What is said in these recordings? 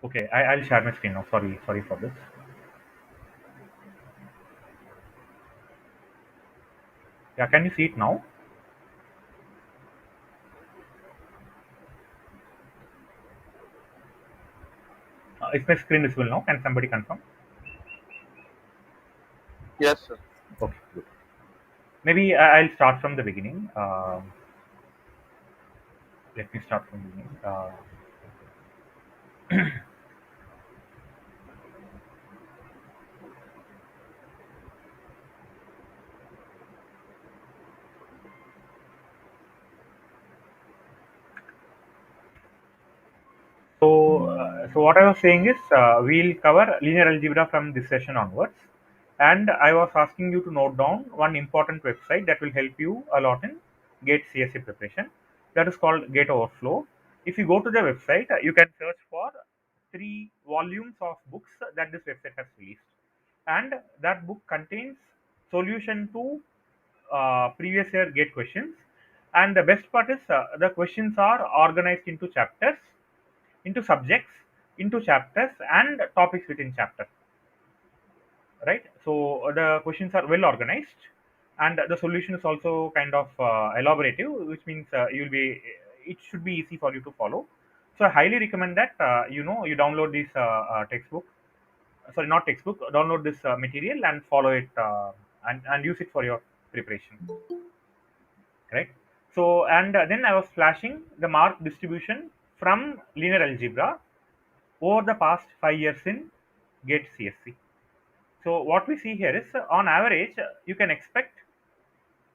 Okay, I'll share my screen now. Sorry for this. Yeah, can you see it now? Is my screen visible now? Can somebody confirm? Yes, sir. Okay, good. Maybe I'll start from the beginning. Let me start from the beginning. So what I was saying is we'll cover linear algebra from this session onwards, and I was asking you to note down one important website that will help you a lot in GATE CSE preparation. That is called GATE Overflow. If you go to the website, you can search for 3 volumes of books that this website has released, and that book contains solution to previous year GATE questions. And the best part is the questions are organized into chapters, into subjects, into chapters, and topics within chapter. Right. So the questions are well organized, and the solution is also kind of elaborative, which means you'll be. It should be easy for you to follow. So I highly recommend that you download this textbook. Sorry, not textbook. Download this material and follow it and use it for your preparation. Right. So and then I was flashing the mark distribution from linear algebra over the past 5 years in GATE CSC. So what we see here is on average you can expect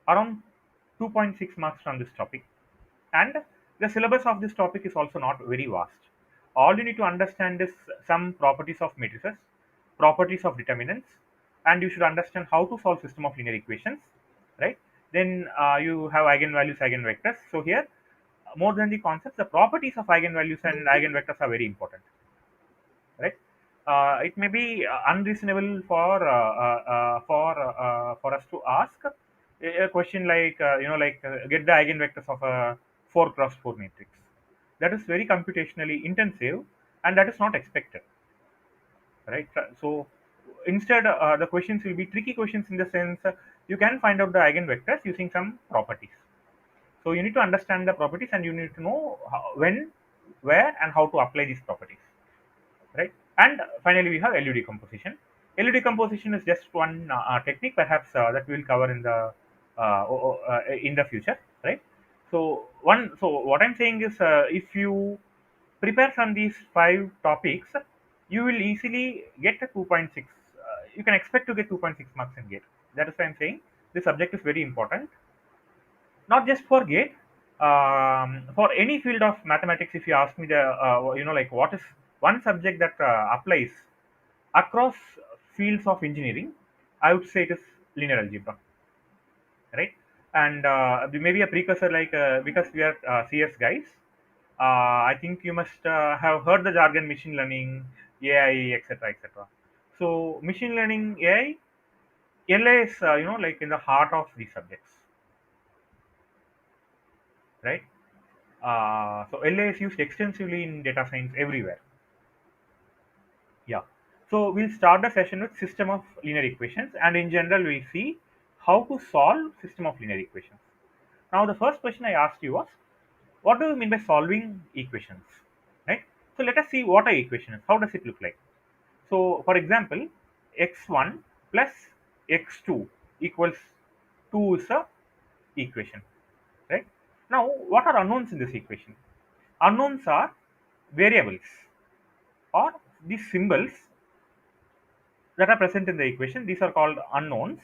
around 2.6 marks from this topic, and the syllabus of this topic is also not very vast. All you need to understand is some properties of matrices, properties of determinants, and you should understand how to solve system of linear equations, right? Then you have eigenvalues, eigenvectors. So here, more than the concepts, the properties of eigenvalues and eigenvectors are very important, right? It may be unreasonable for us to ask a question like get the eigenvectors of a 4 cross 4 matrix. That is very computationally intensive, and that is not expected, right? So instead, the questions will be tricky questions in the sense you can find out the eigenvectors using some properties. So you need to understand the properties, and you need to know when, where, and how to apply these properties, right? And finally, we have LU decomposition. LU decomposition is just one technique, perhaps that we will cover in the future, right? So what I'm saying is, if you prepare from these 5 topics, you will easily get a 2.6. You can expect to get 2.6 marks in GATE. That is why I'm saying this subject is very important, not just for GATE, for any field of mathematics. If you ask me the like what is one subject that applies across fields of engineering, I would say it is linear algebra, right? And maybe a precursor, like because we are CS guys, I think you must have heard the jargon machine learning, AI, etc., etc. So machine learning, AI, LA is like in the heart of these subjects, right? So LA is used extensively in data science everywhere. Yeah. So we'll start the session with system of linear equations, and in general we'll see how to solve system of linear equations. Now the first question I asked you was, what do you mean by solving equations? Right? So let us see what an equation is. How does it look like? So for example, x1 plus x2 equals 2 is a equation. Right? Now what are unknowns in this equation? Unknowns are variables or these symbols that are present in the equation. These are called unknowns.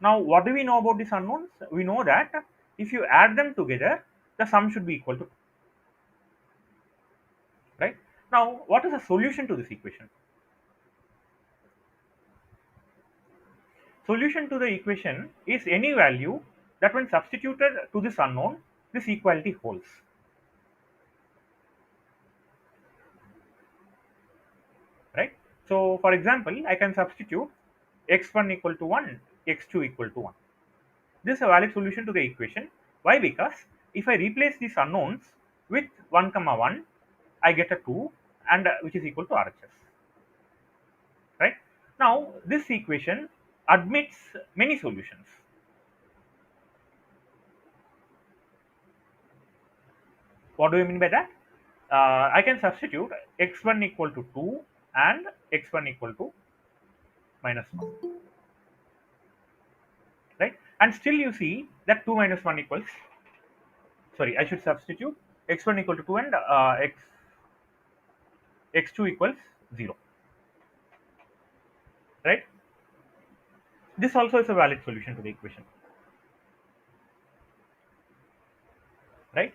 Now, what do we know about these unknowns? We know that if you add them together, the sum should be equal to 2, right? Now, what is the solution to this equation? Solution to the equation is any value that when substituted to this unknown, this equality holds, right? So, for example, I can substitute x1 equal to 1, x2 equal to 1. This is a valid solution to the equation. Why? Because if I replace these unknowns with 1 comma 1, I get a 2, and which is equal to RHS. Right? Now this equation admits many solutions. What do I mean by that? I can substitute x1 equal to 2 and x1 equal to minus 1, right? And still you see that 2 minus 1 equals, sorry, I should substitute x1 equal to 2 and x2 equals 0, right? This also is a valid solution to the equation, right?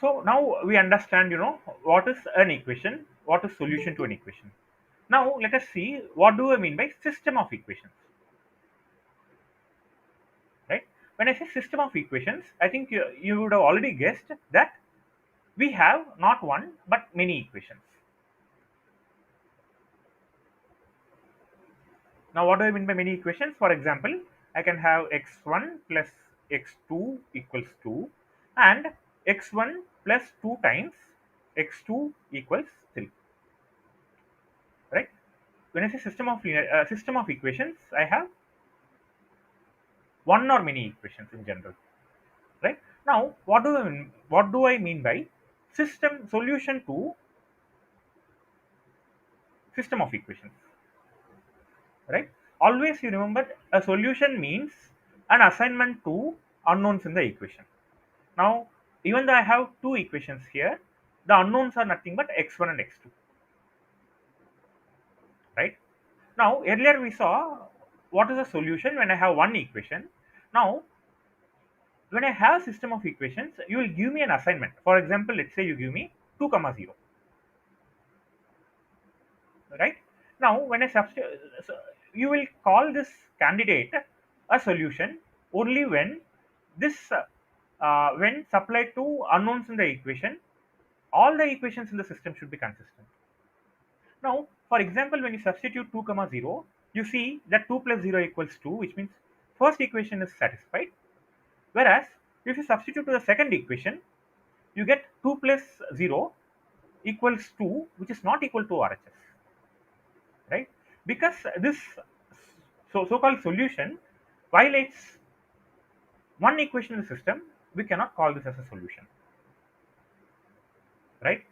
So now we understand, what is an equation, what is solution to an equation. Now let us see what do I mean by system of equations, right? When I say system of equations, I think you would have already guessed that we have not one but many equations. Now what do I mean by many equations? For example, I can have x1 plus x2 equals 2 and x1 plus 2 times x2 equals 3, right? When I say system of equations, I have one or many equations in general, right? Now what do I mean by system solution to system of equations, right? Always you remember, a solution means an assignment to unknowns in the equation. Now even though I have two equations here, the unknowns are nothing but x1 and x2, right? Now earlier we saw what is a solution when I have one equation. Now when I have a system of equations, you will give me an assignment. For example, let's say you give me 2 comma 0, right? Now when I substitute, so you will call this candidate a solution only when this when supplied to unknowns in the equation, all the equations in the system should be consistent. Now for example, when you substitute 2 comma 0, you see that 2 plus 0 equals 2, which means first equation is satisfied. Whereas if you substitute to the second equation, you get 2 plus 0 equals 2, which is not equal to RHS, right? Because this so-called solution violates one equation in the system, we cannot call this as a solution, right?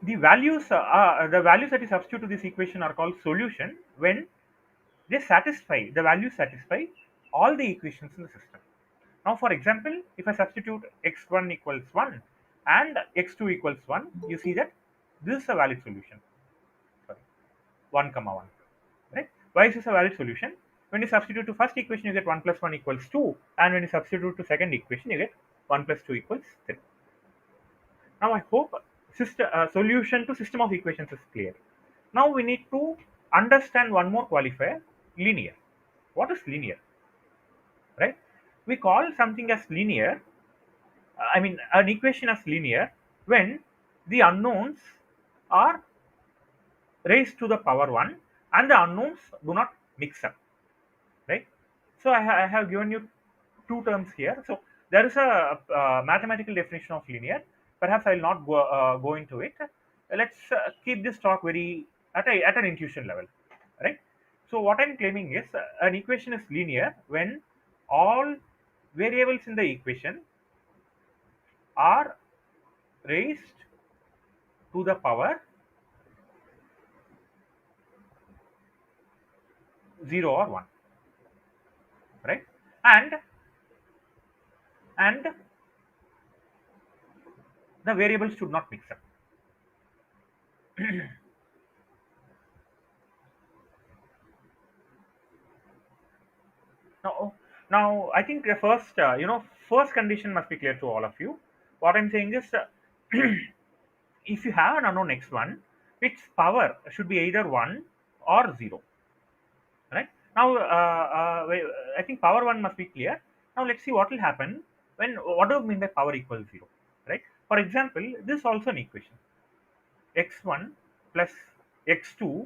The values that you substitute to this equation are called solution when the values satisfy all the equations in the system. Now for example, if I substitute x1 equals 1 and x2 equals 1, you see that this is a valid solution. Sorry, 1 comma 1, right? Why is this a valid solution? When you substitute to first equation, you get 1 plus 1 equals 2, and when you substitute to second equation, you get 1 plus 2 equals 3. Now I hope solution to system of equations is clear. Now we need to understand one more qualifier, linear. What is linear, right? We call something as linear, I mean an equation as linear when the unknowns are raised to the power 1 and the unknowns do not mix up, right? So I have given you two terms here. So there is a mathematical definition of linear. Perhaps I will not go into it. Let's keep this talk very at an intuition level, right? So what I'm claiming is an equation is linear when all variables in the equation are raised to the power 0 or 1, right? And the variables should not mix up. Now, now I think the first condition must be clear to all of you. What I'm saying is, if you have an unknown x1, its power should be either 1 or 0, right? Now, I think power 1 must be clear. Now, let's see what will happen what do you mean by power equals 0, right? For example, this is also an equation, x1 plus x2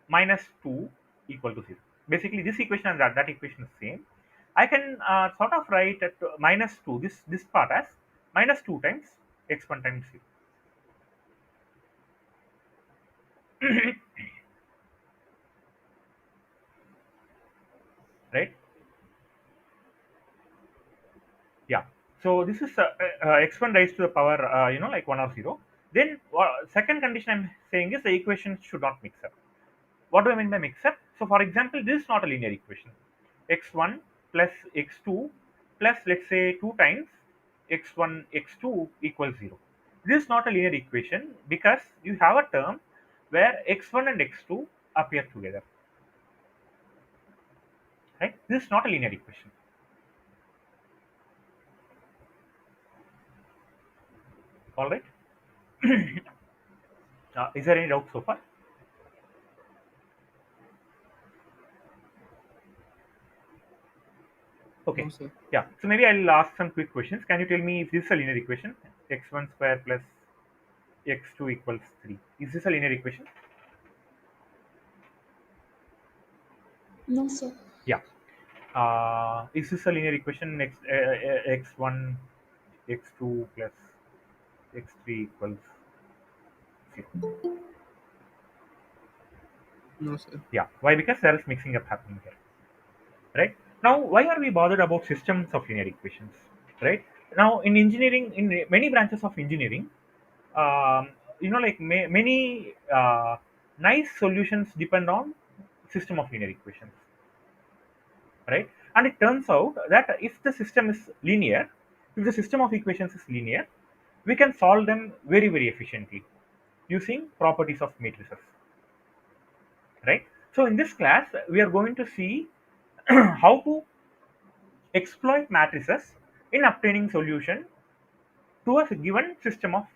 minus 2 equal to 0. Basically, this equation and that equation is same. I can sort of write at minus 2, this part as minus 2 times x1 times 0. Right? Yeah. So this is x1 raised to the power, like 1 or 0. Then second condition I'm saying is the equation should not mix up. What do I mean by mix up? So for example, this is not a linear equation. x1 plus x2 plus, let's say, 2 times x1 x2 equals 0. This is not a linear equation because you have a term where x1 and x2 appear together. Right? This is not a linear equation. All right. Is there any doubt so far? Okay. No, sir. Yeah. So maybe I'll ask some quick questions. Can you tell me if this is a linear equation? X1 square plus x2 equals 3. Is this a linear equation? No, sir. Yeah. Is this a linear equation? X1 x2 plus x3 equals 0. No, sir. Yeah. Why? Because there is mixing up happening here. Right? Now, why are we bothered about systems of linear equations? Right? Now, in engineering, in many branches of engineering, um, like many nice solutions depend on system of linear equations, right? And it turns out that if the system is linear, if the system of equations is linear, we can solve them very, very efficiently using properties of matrices, right? So in this class, we are going to see how to exploit matrices in obtaining solution to a given system of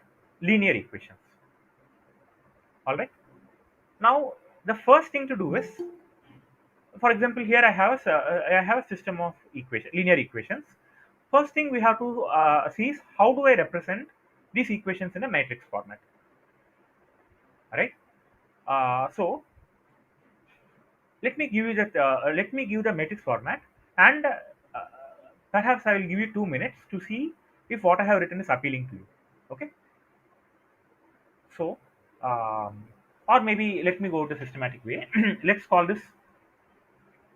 linear equations. All right. Now, the first thing to do is, for example, here I have a system of linear equations. First thing we have to see is how do I represent these equations in a matrix format, right? So let me give the matrix format, and perhaps I will give you 2 minutes to see if what I have written is appealing to you. Okay, so or maybe let me go to systematic way. Let's call this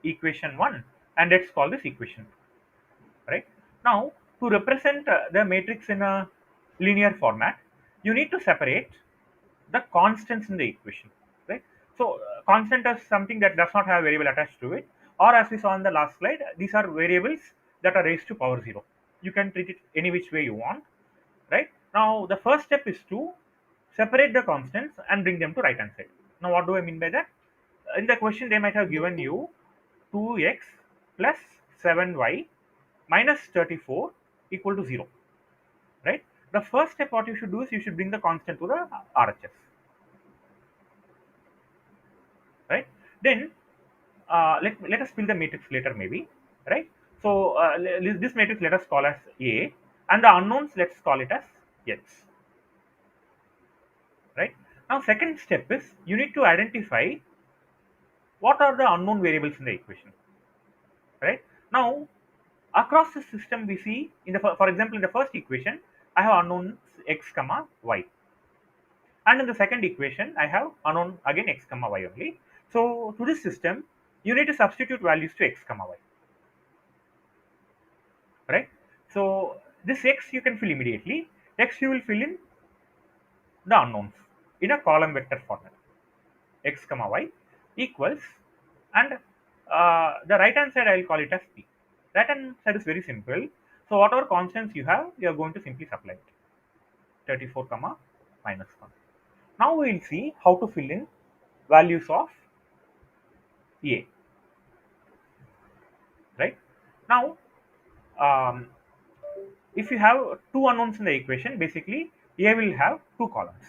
equation one, and let's call this equation 2. Right? Now, to represent the matrix in a linear format, you need to separate the constants in the equation, right? So, constant is something that does not have a variable attached to it, or as we saw in the last slide, these are variables that are raised to power 0. You can treat it any which way you want, right? Now, the first step is to separate the constants and bring them to right hand side. Now, what do I mean by that? In the question, they might have given you 2x plus 7y minus 34 equal to 0, right? The first step what you should do is you should bring the constant to the RHS, right? Then let us fill the matrix later maybe, right? So this matrix let us call as A, and the unknowns let's call it as X, right? Now second step is you need to identify what are the unknown variables in the equation, right? Now across the system we see in the for example in the first equation I have unknowns x comma y, and in the second equation I have unknown again x comma y only. So to this system you need to substitute values to x comma y, right? So this x you can fill immediately. X you will fill in the unknowns in a column vector format. X comma y equals, and the right hand side I will call it as p. Right hand side is very simple. So whatever constants you have, you are going to simply supply it. 34 comma minus 1. Now we will see how to fill in values of a. Right now, um, if you have two unknowns in the equation, basically a will have two columns.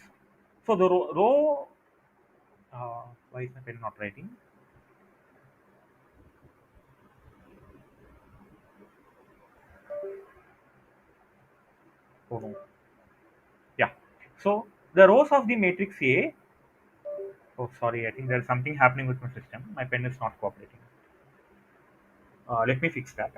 So the row why is my pen not writing? Oh no. Yeah. So the rows of the matrix A. Oh, sorry. I think there's something happening with my system. My pen is not cooperating. Let me fix that.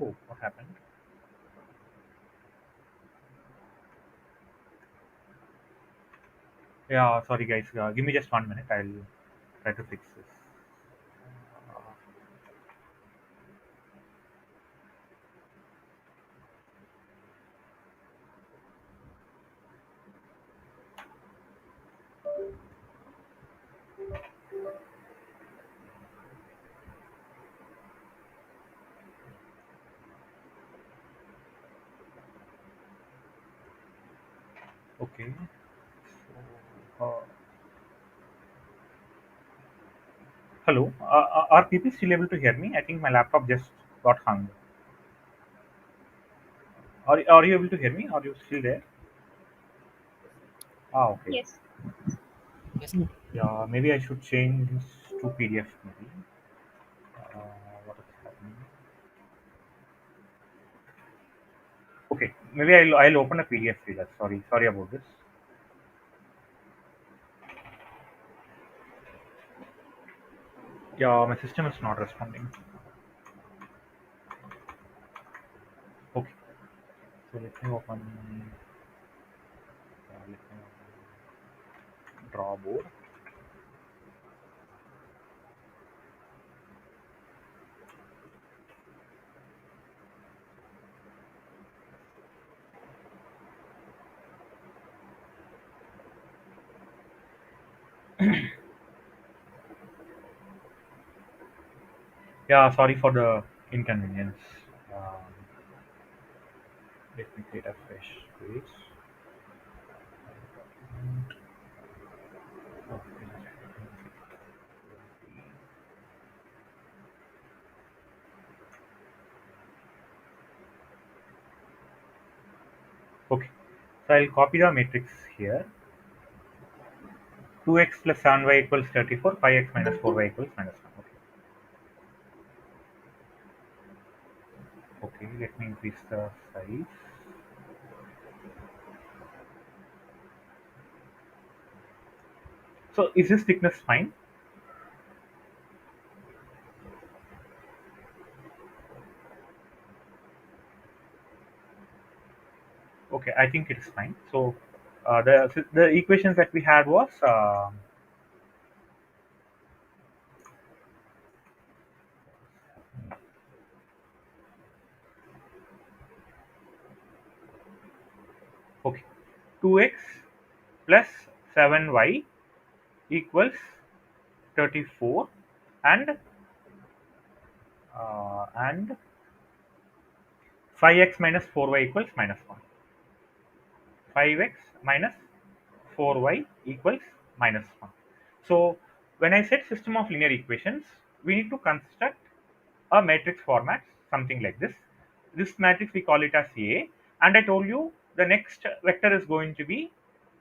Oh, what happened? Yeah, sorry guys. Give me just 1 minute. I'll try to fix this. Okay. So, hello. Are people still able to hear me? I think my laptop just got hung. Are you able to hear me? Are you still there? Ah, okay. Yes. Yes. Yeah, maybe I should change this to PDF. Maybe. Uh, what is happening? Okay. Maybe I'll open a PDF reader. Sorry about this. Yeah, my system is not responding. Okay. So let me open. Let me open draw board. Yeah, sorry for the inconvenience. Um, Let me create a fresh page. Okay, so I'll copy the matrix here. 2x plus 7y equals 34, 5x minus 4y equals minus 1. Okay, let me increase the size. So is this thickness fine? Okay, I think it is fine. So the equations that we had was okay, 2x plus 7y equals 34, and 5x minus 4y equals minus 1. 5x minus 4y equals minus 1. So when I said system of linear equations, we need to construct a matrix format, something like this. This matrix we call it as A, and I told you the next vector is going to be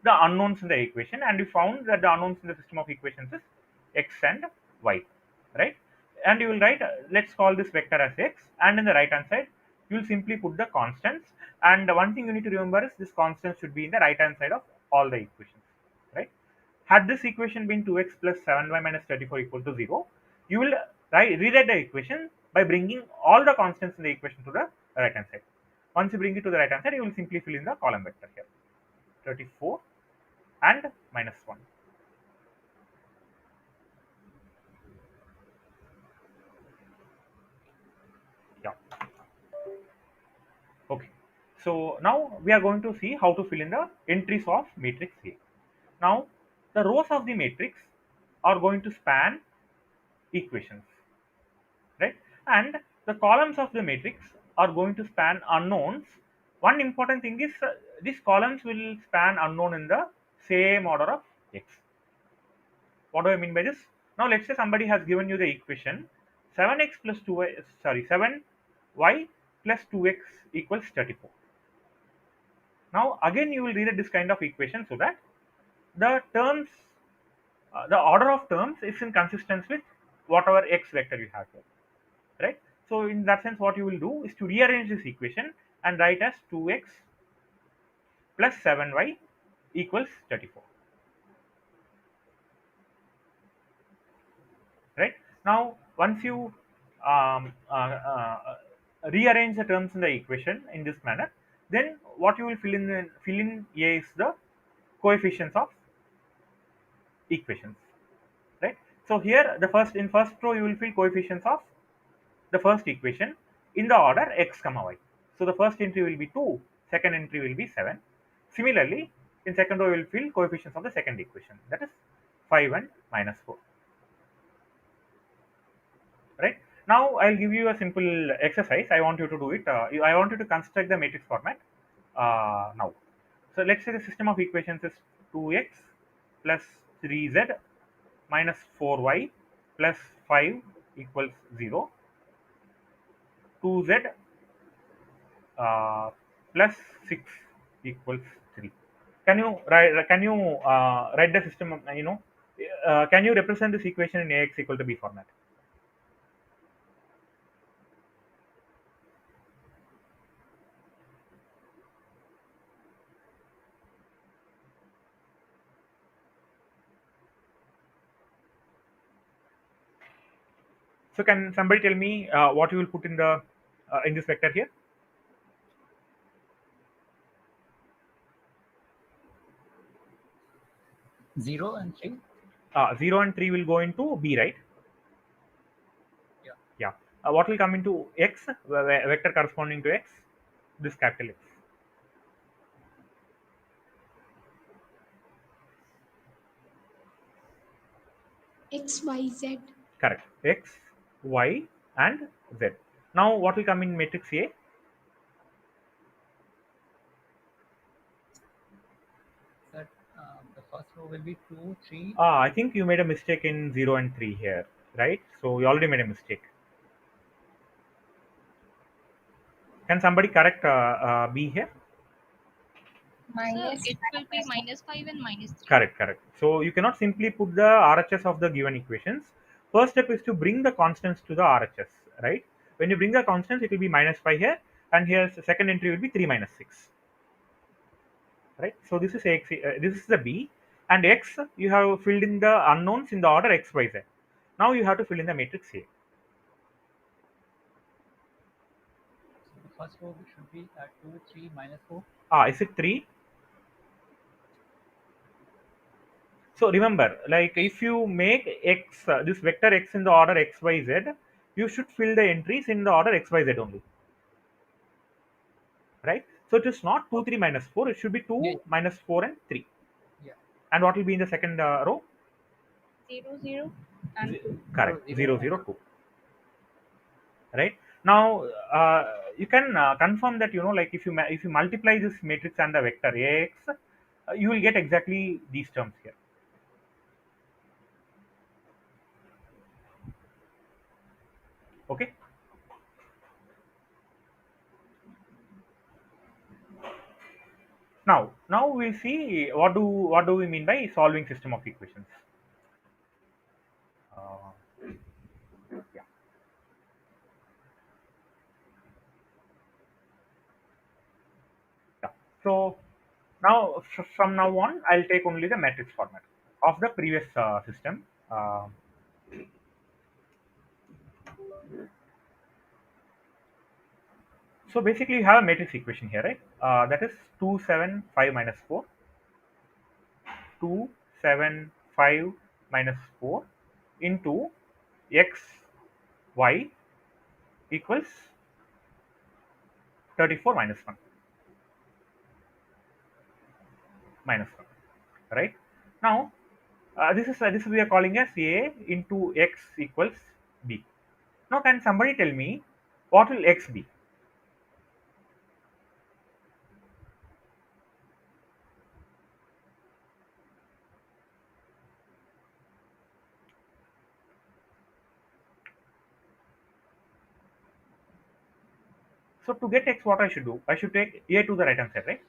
the unknowns in the equation, and we found that the unknowns in the system of equations is x and y, right? And you will write, let's call this vector as x, and in the right hand side you will simply put the constants. And one thing you need to remember is this constant should be in the right hand side of all the equations, right? Had this equation been 2x plus 7y minus 34 equal to 0, you will rewrite the equation by bringing all the constants in the equation to the right hand side. Once you bring it to the right hand side, you will simply fill in the column vector here, 34 and minus 1. Yeah. Okay. So now we are going to see how to fill in the entries of matrix A. Now the rows of the matrix are going to span equations, right? And the columns of the matrix are going to span unknowns. One important thing is these columns will span unknown in the same order of x. What do I mean by this? Now let's say somebody has given you the equation 7x plus 2y, sorry, 7y plus 2x equals 34. Now again you will read this kind of equation so that the terms, the order of terms is in consistence with whatever x vector you have here, right? So in that sense, what you will do is to rearrange this equation and write as 2x plus 7y equals 34. Right? Now, once you rearrange the terms in the equation in this manner, then what you will fill in A is the coefficients of equations. Right? So here the first row you will fill coefficients of the first equation in the order x comma y. So the first entry will be 2, second entry will be 7. Similarly, in second row you will fill coefficients of the second equation, that is 5 and minus 4. Right? Now I'll give you a simple exercise. I want you to do it. I want you to construct the matrix format now. So let's say the system of equations is 2x plus 3z minus 4y plus 5 equals 0, 2z plus 6 equals 3. Can you write the system, can you represent this equation in Ax equal to B format? So can somebody tell me what you will put in the in this vector here? 0 and 3. 0 and 3 will go into B, right? Yeah. Yeah. What will come into X, vector corresponding to X? This capital X. X, Y, Z. Correct. X, Y, and Z. Now what will come in matrix A? That the first row will be 2, 3. I think you made a mistake in 0 and 3 here, right? So you already made a mistake. Can somebody correct B here? Sir, it will be -5 and -3. Correct, correct. So you cannot simply put the RHS of the given equations. First step is to bring the constants to the RHS, right? When you bring the constants, it will be -5 here, and here the second entry will be 3 minus 6, right? So this is X, this is the B, and X you have filled in the unknowns in the order X, Y, Z. Now you have to fill in the matrix A. So the first row should be 2, 3, minus 4. Is it 3? So remember, like if you make X, this vector X in the order X, Y, Z, you should fill the entries in the order X, Y, Z only, right? So it is not 2, 3 minus 4, it should be 2 Yeah. minus 4 and 3. Yeah. And what will be in the second row? 0, 0, and 2. Correct, 0, 0, 0, 2. Right? Now you can confirm that, like if you multiply this matrix and the vector Ax, you will get exactly these terms here. Okay. Now we'll see what do we mean by solving system of equations. Yeah. Yeah. So now from now on, I'll take only the matrix format of the previous system. So basically, you have a matrix equation here, right? That is 2, 7, 5 minus 4, 2, 7, 5 minus 4 into x, y equals 34 minus 1, minus 1, right? Now, this we are calling as A into x equals b. Now, can somebody tell me what will x be? So to get x, what I should do? I should take A to the right hand side, right?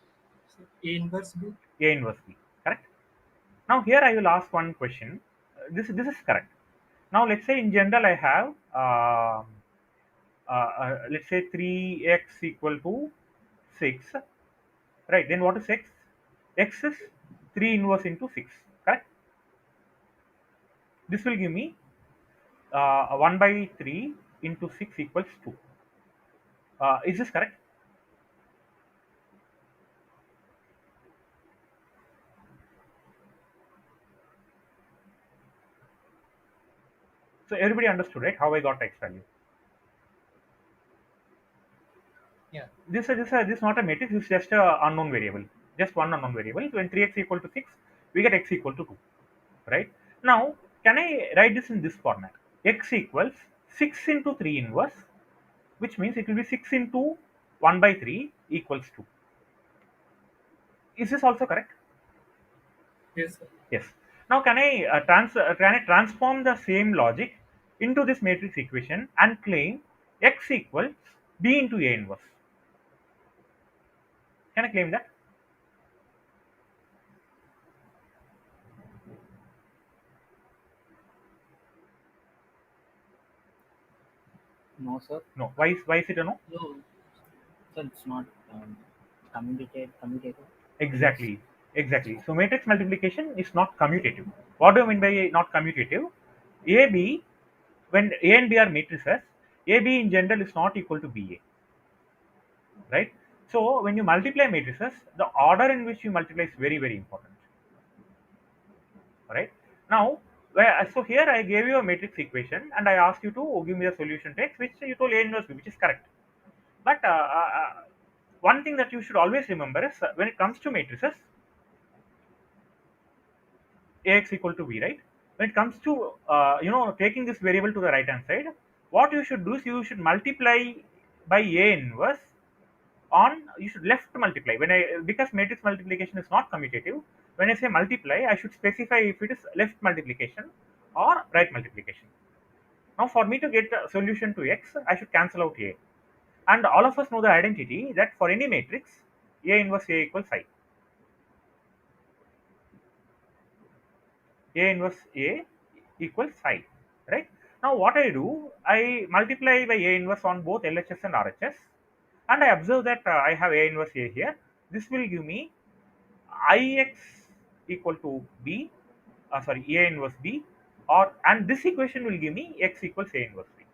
So A inverse B. A inverse b, correct? Now here I will ask one question. This is correct. Now let's say in general I have let's say 3x equal to 6, right? Then what is x? X is 3 inverse into 6, correct? This will give me 1 by 3 into 6 equals 2. Is this correct? So everybody understood, right? How I got x value. Yeah. This is not a matrix. This is just a unknown variable. Just one unknown variable. When 3x equal to 6, we get x equal to 2, right? Now, can I write this in this format? X equals 6 into 3 inverse, which means it will be 6 into 1 by 3 equals 2. Is this also correct? Yes, sir. Yes. Now, can I transform the same logic into this matrix equation and claim x equals b into a inverse? Can I claim that? No, sir. No. Why is it a no? No, sir, it's not commutative. Exactly. Exactly. So matrix multiplication is not commutative. What do you mean by not commutative? AB, when A and B are matrices, AB in general is not equal to BA, right? So when you multiply matrices, the order in which you multiply is very, very important. Right? Now, so here I gave you a matrix equation and I asked you to give me the solution to x, which you told A inverse B, which is correct. But one thing that you should always remember is when it comes to matrices, Ax equal to b, right? When it comes to taking this variable to the right hand side, what you should do is you should multiply by A inverse on, you should left multiply. Because matrix multiplication is not commutative, when I say multiply, I should specify if it is left multiplication or right multiplication. Now for me to get a solution to x, I should cancel out A. And all of us know the identity that for any matrix, A inverse A equals I. A inverse A equals psi, right? Now what I do, I multiply by A inverse on both LHS and RHS, and I observe that I have A inverse A here. This will give me Ix equal to B, A inverse B, and this equation will give me x equals A inverse B.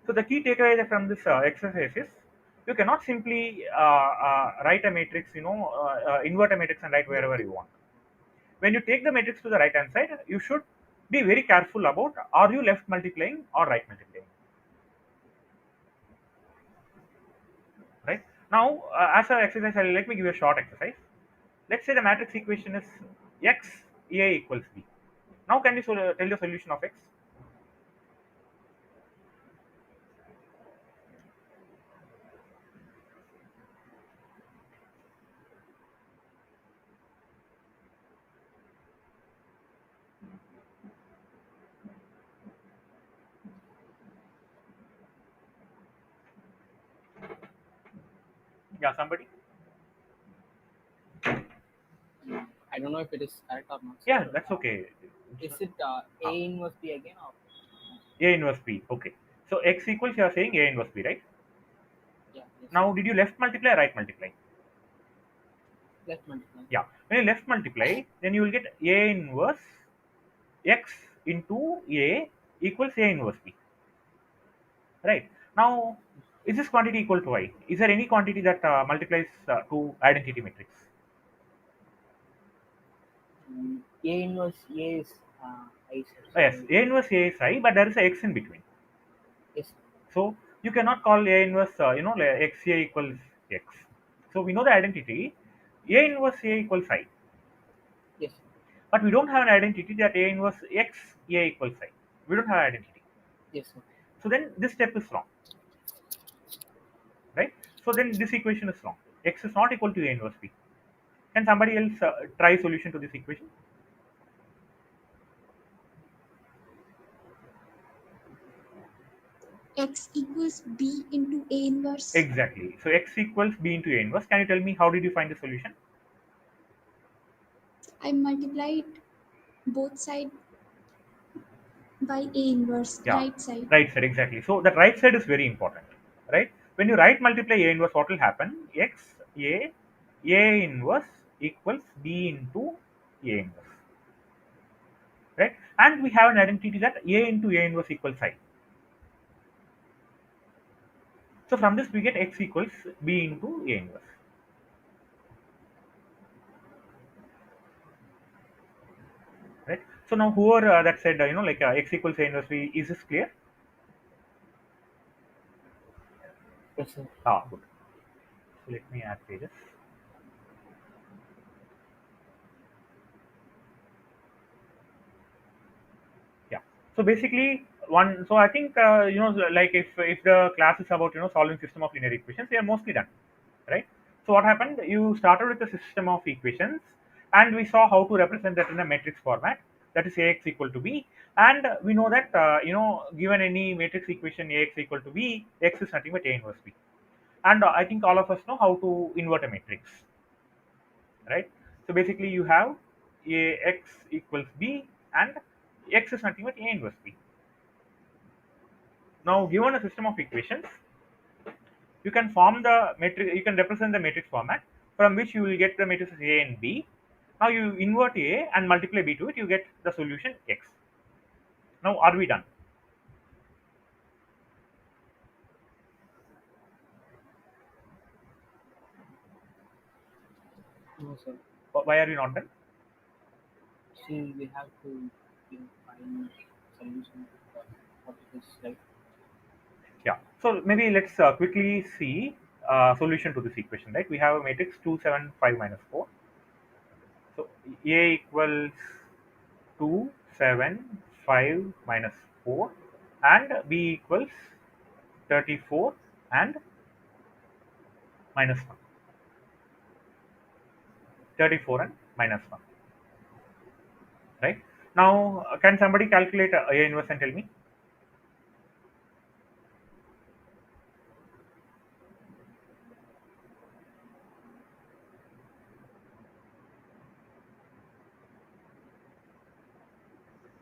So the key takeaway from this exercise is you cannot simply write a matrix, invert a matrix and write wherever you want. When you take the matrix to the right hand side, you should be very careful about are you left multiplying or right multiplying. Right? Now, as an exercise, let me give you a short exercise. Let's say the matrix equation is x A equals b. Now, can you tell the solution of x? Yeah, somebody? I don't know if it is correct or not. Yeah, Sir. that's okay. Is it A inverse B again or? A inverse b. Okay. So x equals, you are saying A inverse b, right? Yeah. Yes. Now, did you left multiply or right multiply? Left multiply. Yeah. When you left multiply, then you will get A inverse x into A equals A inverse b. Right. Now, is this quantity equal to y? Is there any quantity that multiplies to identity matrix? A inverse A is I, sir. Yes, A inverse A is I, but there is a x in between. Yes. So you cannot call A inverse, like x A equals x. So we know the identity A inverse A equals I, Yes. but we don't have an identity that A inverse x A equals I. We don't have identity. Yes, sir. So then this step is wrong, right? So then this equation is wrong. X is not equal to A inverse B. Can somebody else try solution to this equation? X equals B into A inverse. Exactly. So x equals b into A inverse. Can you tell me how did you find the solution? I multiplied both sides by A inverse, Yeah, right side. right side, exactly. So the right side is very important, right? When you write multiply A inverse, what will happen? A inverse equals B into A inverse, right? And we have an identity that A into A inverse equals I. So from this we get X equals B into A inverse, right? So now whoever that said like X equals A inverse B, is this clear? Yes, sir. Ah, good. So let me add pages. Yeah. So basically, so I think like if the class is about solving system of linear equations, we are mostly done, right? So what happened? You started with the system of equations, and we saw how to represent that in a matrix format. That is Ax equal to B, and we know that given any matrix equation Ax equal to B, X is nothing but A inverse B. And I think all of us know how to invert a matrix, right? So basically, you have Ax equals B, and X is nothing but A inverse B. Now, given a system of equations, you can form the matrix. You can represent the matrix format from which you will get the matrices A and B. Now you invert A and multiply B to it. You get the solution X. Now, are we done? No, sir. Why are we not done? Still, we have to find solution for what it is like. Yeah. So maybe let's quickly see solution to this equation. Right? We have a matrix 2, 7, 5, minus 4. So A equals 2, 7, 5, minus 4, and B equals 34 and minus 1. 34 and minus 1. Right? Now, can somebody calculate A inverse and tell me?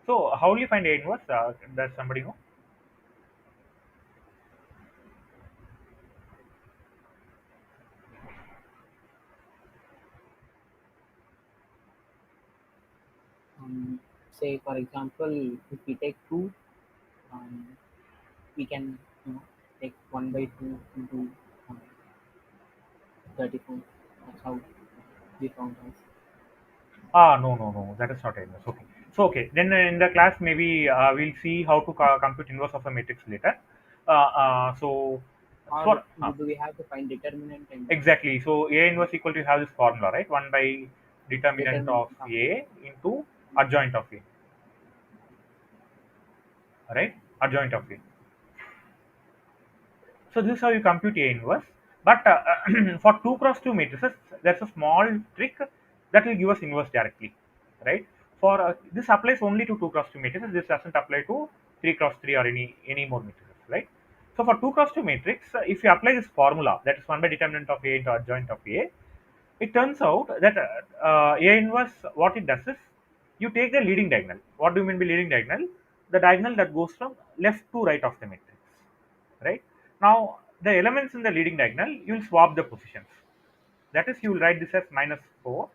So, how will you find A inverse? Does somebody know? Say for example, if we take 2, um, we can take 1 by 2 into um, 34. That's how we found out. Ah, no, no, no. That is not A inverse. Okay. So, okay. Then in the class, maybe we'll see how to compute inverse of a matrix later. So, Or for do we have to find determinant and exactly. So, A inverse equal to, you have this formula, right? 1 by determinant determinant of of A into adjoint of A, right? Adjoint of A. So this is how you compute A inverse. But for 2 cross 2 matrices, there's a small trick that will give us inverse directly, right? For this applies only to 2 cross 2 matrices. This doesn't apply to 3 cross 3 or any more matrices, right? So for 2 cross 2 matrix, if you apply this formula, that is 1 by determinant of A into adjoint of A, it turns out that A inverse, what it does is, you take the leading diagonal. What do you mean by leading diagonal? The diagonal that goes from left to right of the matrix, right? Now, the elements in the leading diagonal, you will swap the positions. That is, you will write this as minus 4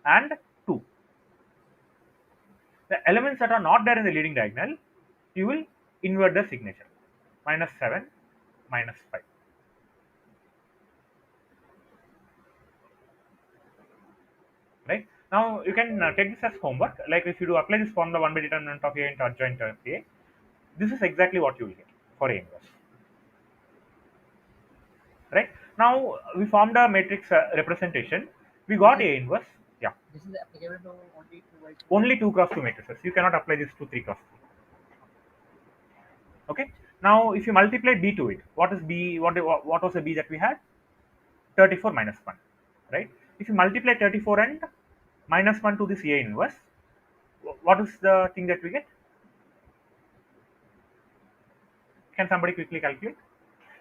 and 2. The elements that are not there in the leading diagonal, you will invert the signature. Minus 7, minus 5. Right? Now, you can take this as homework. Like if you do apply this formula 1 by determinant of A into adjoint of A, this is exactly what you will get for A inverse. Right? Now, we formed a matrix representation. We got A inverse. Yeah. This is applicable to only 2 by 2. Only 2 cross 2 matrices. You cannot apply this to 3 cross 3. Okay. Now, if you multiply B to it, what is B? What was the B that we had? 34 minus 1. Right? If you multiply 34 and minus 1 to this A inverse, what is the thing that we get? Can somebody quickly calculate?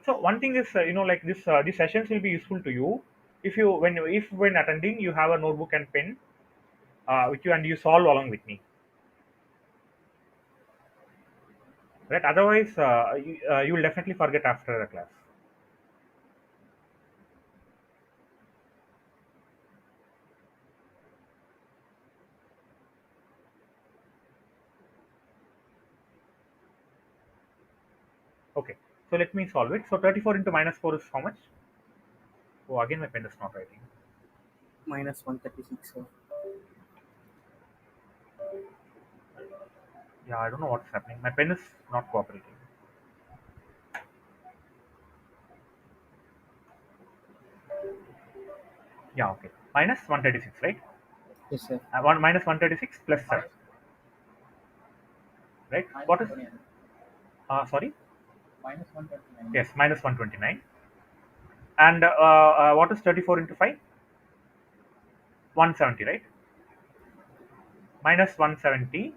So one thing is, like this, these sessions will be useful to you if you when attending you have a notebook and pen with you and you solve along with me. Right? Otherwise, you will definitely forget after the class. So let me solve it. So 34 into minus 4 is how much? Oh, again my pen is not writing. minus 136. Yeah, I don't know what's happening. My pen is not cooperating. Yeah, okay. Minus 136, right? Yes, sir. One minus 136 plus 7, right? Minus What is? 129. Sorry. Minus 129. Yes, minus 129. And what is 34 into 5? 170, right? Minus 170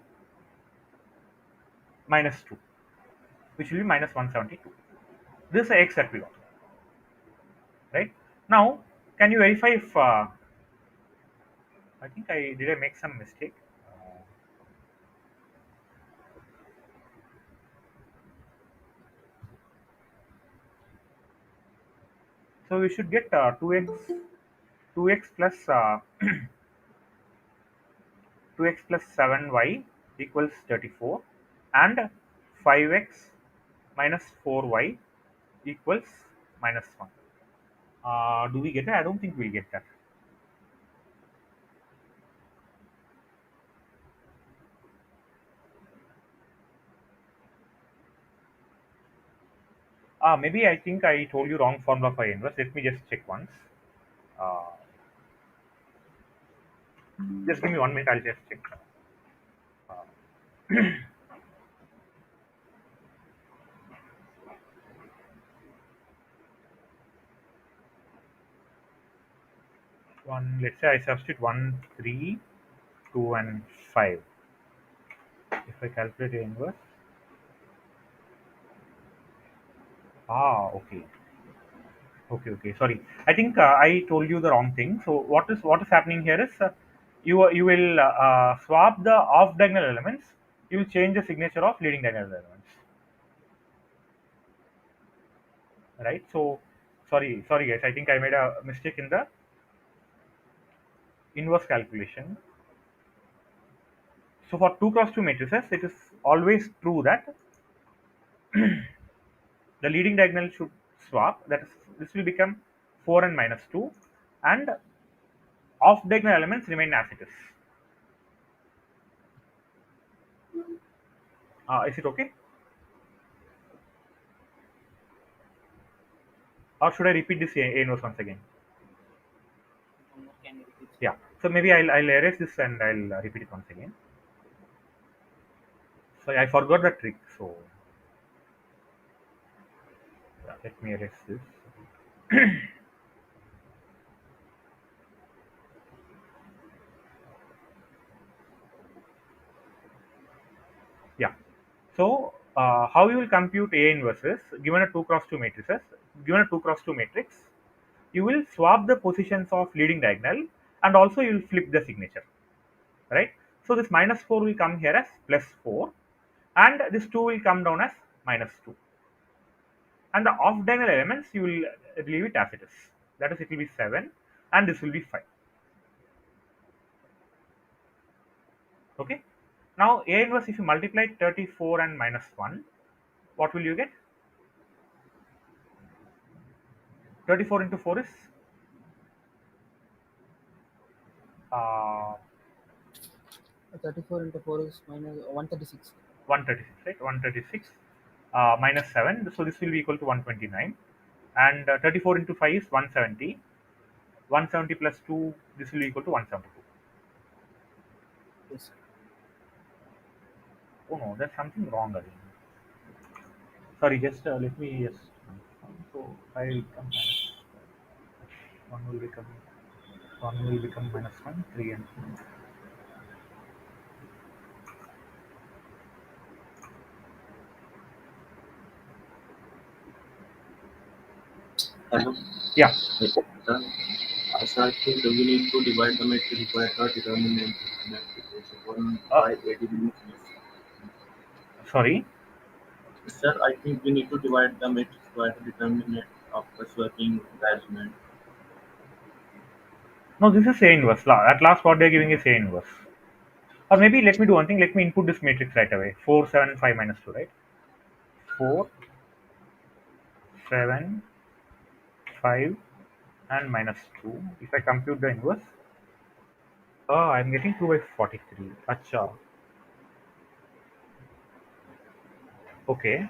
minus 2, which will be minus 172. This is the x that we got, right? Now, can you verify if I think I make some mistake? So we should get 2x plus 2x plus 7y equals 34, and 5x minus 4y equals minus 1. Do we get that? I don't think we'll get that. Maybe I think I told you wrong formula for inverse. Let me just check once. Uh, just give me 1 minute. I'll just check. Let's say I substitute 1, 3, 2, and 5. If I calculate the inverse. Okay. Okay. Sorry. I think I told you the wrong thing. So what is happening here is you will swap the off diagonal elements. You will change the signature of leading diagonal elements. Right. So sorry guys. I think I made a mistake in the inverse calculation. So for 2 cross 2 matrices, it is always true that the leading diagonal should swap. That is, this will become 4 and minus 2, and off diagonal elements remain as it is. Is it okay? Or should I repeat this A inverse once again? Can you repeat? Yeah. So maybe I'll erase this and I'll repeat it once again. So I forgot the trick. So yeah, let me erase this. Yeah. So how you will compute A inverses given a 2 cross 2 matrices? Given a 2 cross 2 matrix, you will swap the positions of leading diagonal, and also you will flip the signature, right? So this minus 4 will come here as plus 4, and this 2 will come down as minus 2, and the off diagonal elements you will leave it as it is. That is, it will be 7 and this will be 5. Okay. Now A inverse, if you multiply 34 and minus 1, what will you get? 34 into 4 is 34 into 4 is minus 136. 136, right? 136 minus 7, so this will be equal to 129, and 34 into 5 is 170. 170 plus 2, this will be equal to 172. Yes. Oh no, there's something wrong again. Sorry, just let me just. So 5 will become minus 1, will become minus 1, 3 and 2. Hello. Yeah. So I think we need to divide the matrix by the determinant matrices. One Uh, by 80 minutes. Sorry. Sir, I think we need to divide the matrix by the determinant of the swapping arrangement. No, this is A inverse. At last, what they're giving is A inverse. Or maybe let me do one thing. Let me input this matrix right away. 4, 7, 5 minus 2, right? 4, 7, 5, and minus 2. If I compute the inverse, I'm getting 2 by 43. Acha. Okay.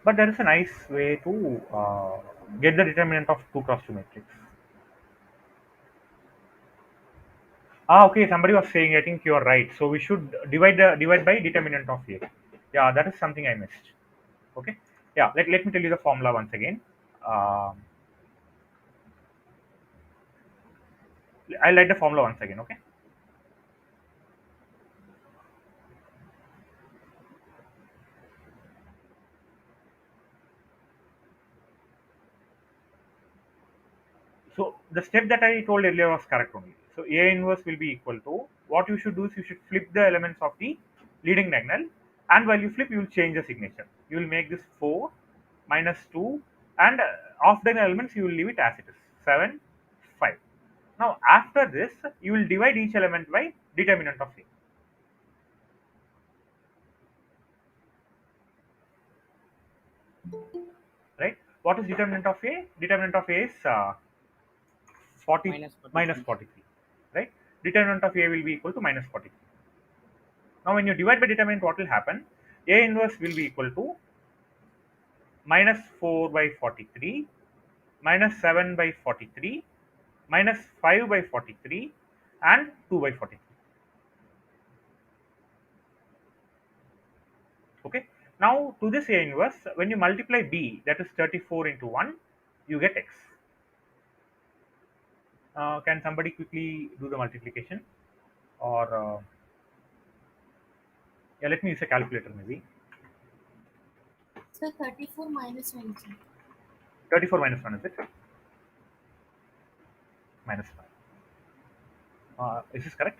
But there is a nice way to get the determinant of 2 cross 2 matrix. Okay. Somebody was saying. I think you are right. So we should divide by determinant of A. Yeah, that is something I missed. Okay. Yeah. Let me tell you the formula once again. Um, I'll write the formula once again. Okay. So the step that I told earlier was correct only. So A inverse will be equal to, what you should do is you should flip the elements of the leading diagonal, and while you flip, you will change the signature. You will make this 4 minus 2, and off diagonal elements you will leave it as it is, 7, 5. Now after this, you will divide each element by determinant of A. Right? What is determinant of A? Determinant of A is 40 minus minus 43. 43. Right? Determinant of A will be equal to minus 43. Now, when you divide by determinant, what will happen? A inverse will be equal to minus 4 by 43, minus 7 by 43, minus 5 by 43, and 2 by 43. Okay. Now, to this A inverse, when you multiply B, that is 34 into 1, you get X. Can somebody quickly do the multiplication? Or, yeah, let me use a calculator maybe. So 34 minus 20. 34 minus 1, is it? Minus 5. Is this correct?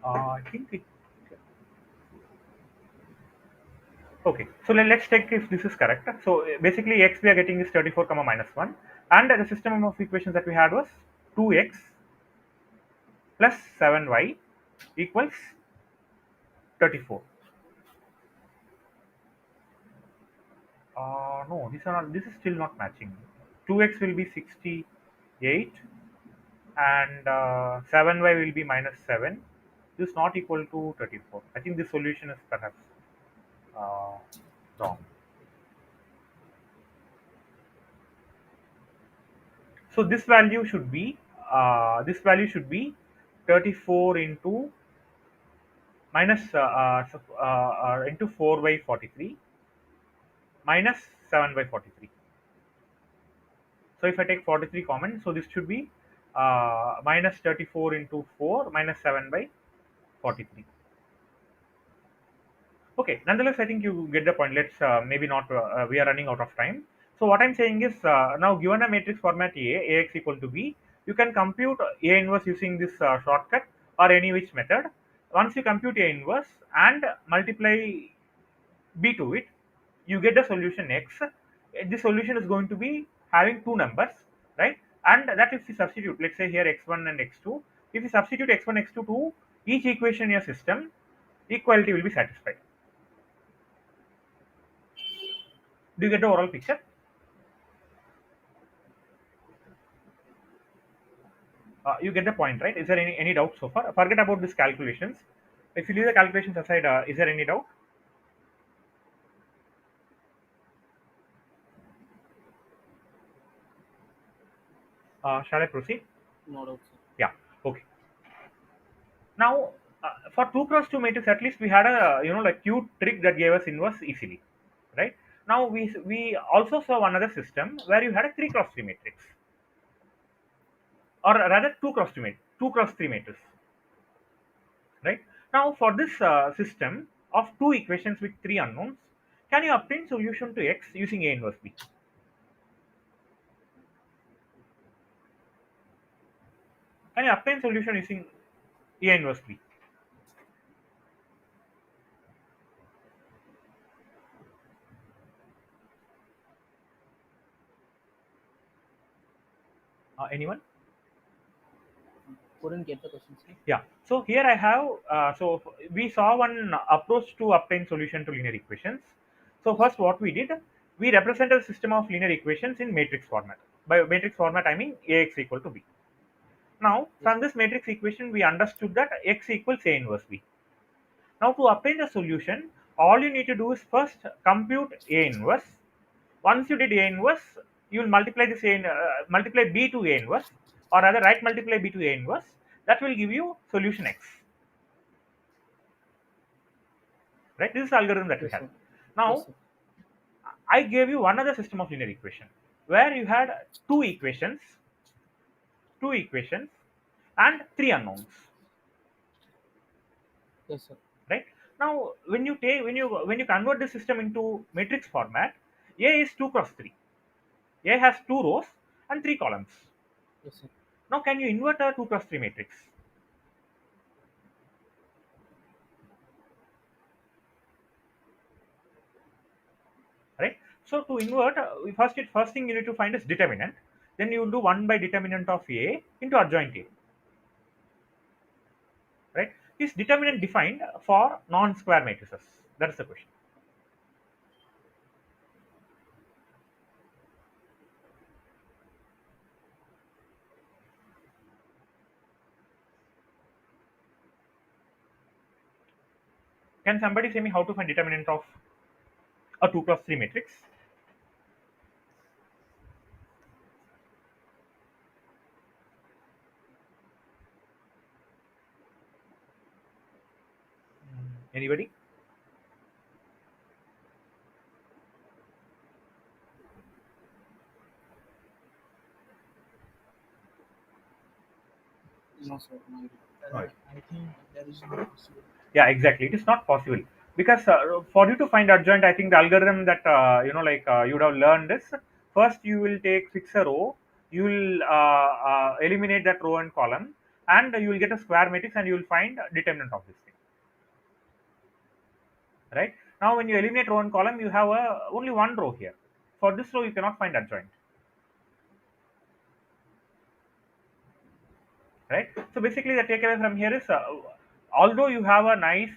I think it. Okay, so let's check if this is correct. So basically, x we are getting is 34 comma minus 1, and the system of equations that we had was 2x plus 7y equals 34. No, these are not, this is still not matching. 2x will be 68, and 7y will be minus 7. This is not equal to 34. I think the solution is perhaps uh, wrong. So this value should be 34 into into 4 by 43 minus 7 by 43. So if I take 43 common, so this should be minus 34 into 4 minus 7 by 43. Okay, nonetheless, I think you get the point. Let's maybe not, we are running out of time. So what I'm saying is, now given a matrix format A, Ax equal to B, you can compute A inverse using this shortcut or any which method. Once you compute A inverse and multiply B to it, you get the solution X. The solution is going to be having two numbers, right? And that if you substitute, let's say here x1 and x2, if you substitute x1, x2 to each equation in your system, equality will be satisfied. Do you get the overall picture? You get the point, right? Is there any doubt so far? Forget about these calculations. If you leave the calculations aside, is there any doubt? Shall I proceed? No doubt, sir. Yeah. Okay. Now, for 2 cross 2 matrix, at least we had a like cute trick that gave us inverse easily, right? Now we also saw another system where you had a 3 cross 3 matrix, or rather 2 cross 3 matrix, right? Now for this system of two equations with three unknowns, can you obtain solution to x using A inverse B? Can you obtain solution using A inverse B? Anyone? Couldn't get the question, sir. Yeah. So here I have, we saw one approach to obtain solution to linear equations. So first what we did, we represented a system of linear equations in matrix format. By matrix format, I mean Ax equal to b. Now, Yes, from this matrix equation, we understood that x equals A inverse b. Now, to obtain the solution, all you need to do is first compute A inverse. Once you did A inverse, you will multiply this multiply b to A inverse, or rather, right multiply b to A inverse. That will give you solution x. Right? This is the algorithm that we yes, had. sir. Yes, Now, sir. I gave you one other system of linear equation where you had two equations, and three unknowns. Yes, sir. Right? Now, when you convert the system into matrix format, A is 2 cross 3. A has two rows and three columns. Yes, sir. Now, can you invert a 2 cross 3 matrix? Right? So, to invert, first thing you need to find is determinant. Then you will do 1 by determinant of A into adjoint A. Right? Is determinant defined for non-square matrices? That is the question. Can somebody say me how to find determinant of a 2 cross 3 matrix? Anybody? No, sir. No, idea. Right. I think there is no possible. Yeah, exactly. It is not possible because for you to find adjoint, I think the algorithm that you would have learned is first you will fix a row, you will eliminate that row and column, and you will get a square matrix, and you will find determinant of this thing. Right? Now, when you eliminate row and column, you have only one row here. For this row, you cannot find adjoint. Right? So basically, the takeaway from here is, although you have a nice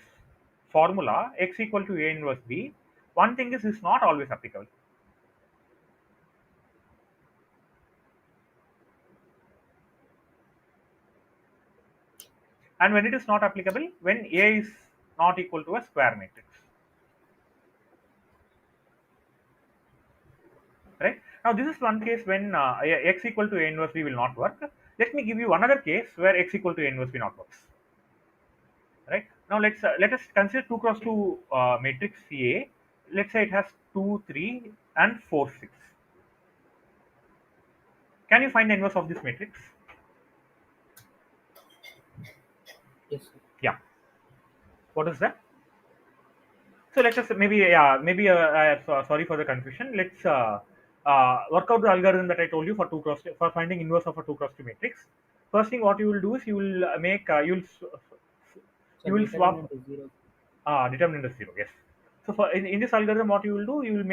formula x equal to A inverse b, one thing is it's not always applicable. And when it is not applicable, when A is not equal to a square matrix. Right? Now, this is one case when x equal to A inverse b will not work. Let me give you another case where x equal to A inverse b not works. Right? Now, let us consider 2 cross 2 matrix A. Let's say it has 2, 3, and 4, 6. Can you find the inverse of this matrix? Yes, sir. Yeah. What is that? So let us sorry for the confusion. Let's work out the algorithm that I told you for for finding inverse of a 2 cross 2 matrix. First thing what you will do is you will So you will swap determinant is 0. determinant is 0. Yes. So in this algorithm, what you will do, you will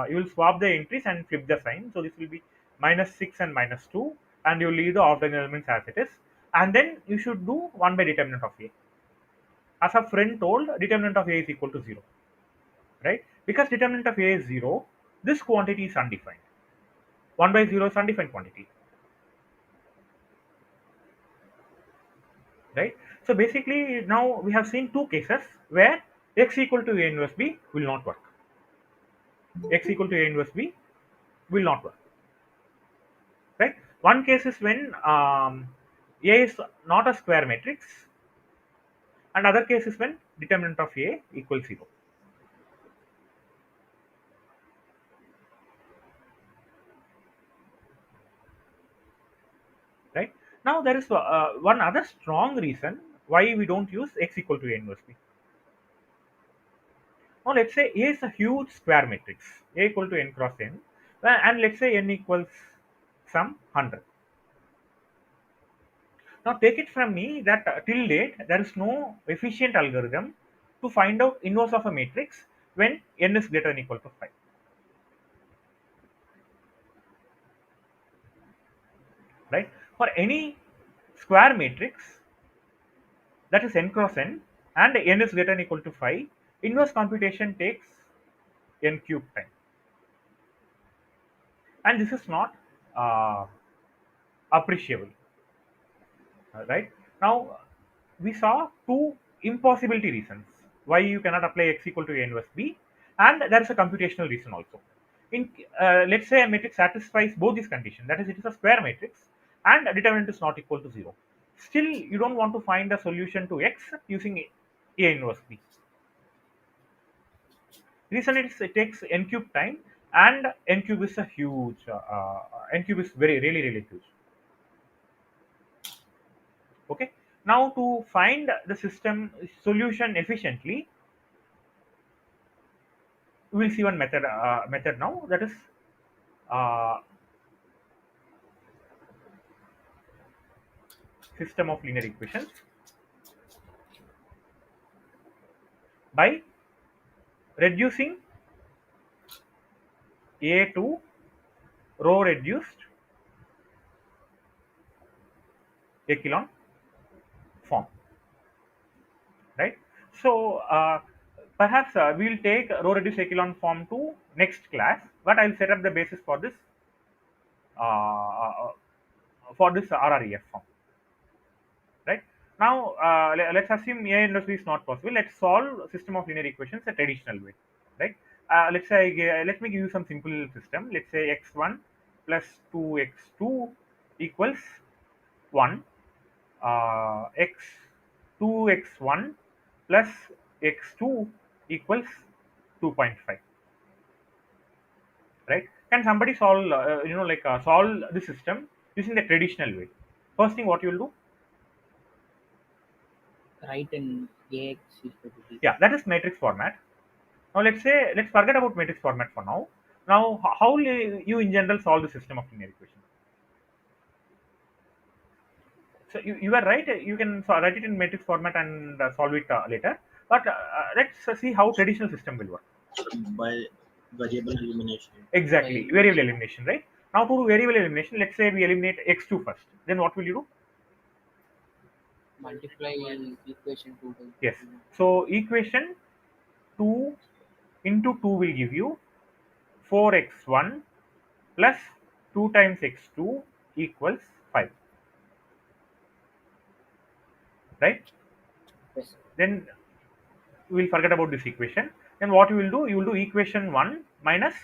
you will swap the entries and flip the sign. So this will be -6 and -2, and you will leave the offline elements as it is. And then you should do 1 by determinant of A. As a friend told, determinant of A is equal to 0. Right? Because determinant of A is 0, this quantity is undefined. 1 by 0 is undefined quantity. Right? So basically, now we have seen two cases where x equal to A inverse B will not work. X equal to A inverse B will not work. Right? One case is when A is not a square matrix, and other case is when determinant of A equals 0. Right? Now there is one other strong reason why we don't use x equal to A inverse B. Now let's say A is a huge square matrix, A equal to n cross n, and let's say n equals some 100. Now take it from me that till date there is no efficient algorithm to find out inverse of a matrix when n is greater than equal to 5. Right? For any square matrix that is n cross n and n is greater than equal to 5, inverse computation takes n cube time, and this is not uh, appreciable. Right now, we saw two impossibility reasons why you cannot apply x equal to a inverse b, and there is a computational reason also. In let's say a matrix satisfies both these conditions, that is, it is a square matrix and a determinant is not equal to 0. Still, you don't want to find a solution to x using a inverse b. Reason is it takes n cube time, and n cube is a huge n cube is very really huge. Okay, now to find the system solution efficiently, we will see one method now, that is uh, system of linear equations by reducing a to row reduced echelon form, right? So perhaps we will take row reduced echelon form to next class, but I will set up the basis for this RREF form. Right now, let's assume a inverse b is not possible. Let's solve system of linear equations a traditional way. Right, let's say let me give you some simple system. Let's say x1 plus 2x2 equals 1, x2x1 plus x2 equals 2.5. Right, can somebody solve solve the system using the traditional way? First thing, what you will do? Write in AX equal to B. Yeah, that is matrix format. Now let's forget about matrix format for now. Now, how will you in general solve the system of linear equations? So you are right. You can write it in matrix format and solve it later. But let's see how traditional system will work. by variable elimination. Exactly, variable elimination. Right. Now, to do variable elimination, let's say we eliminate x2 first. Then what will you do? Multiply equation 2 by Yes. 2. So equation 2 into 2 will give you 4x1 plus 2 times x2 equals 5. Right? Yes. Then we will forget about this equation. Then what you will do? You will do equation 1 minus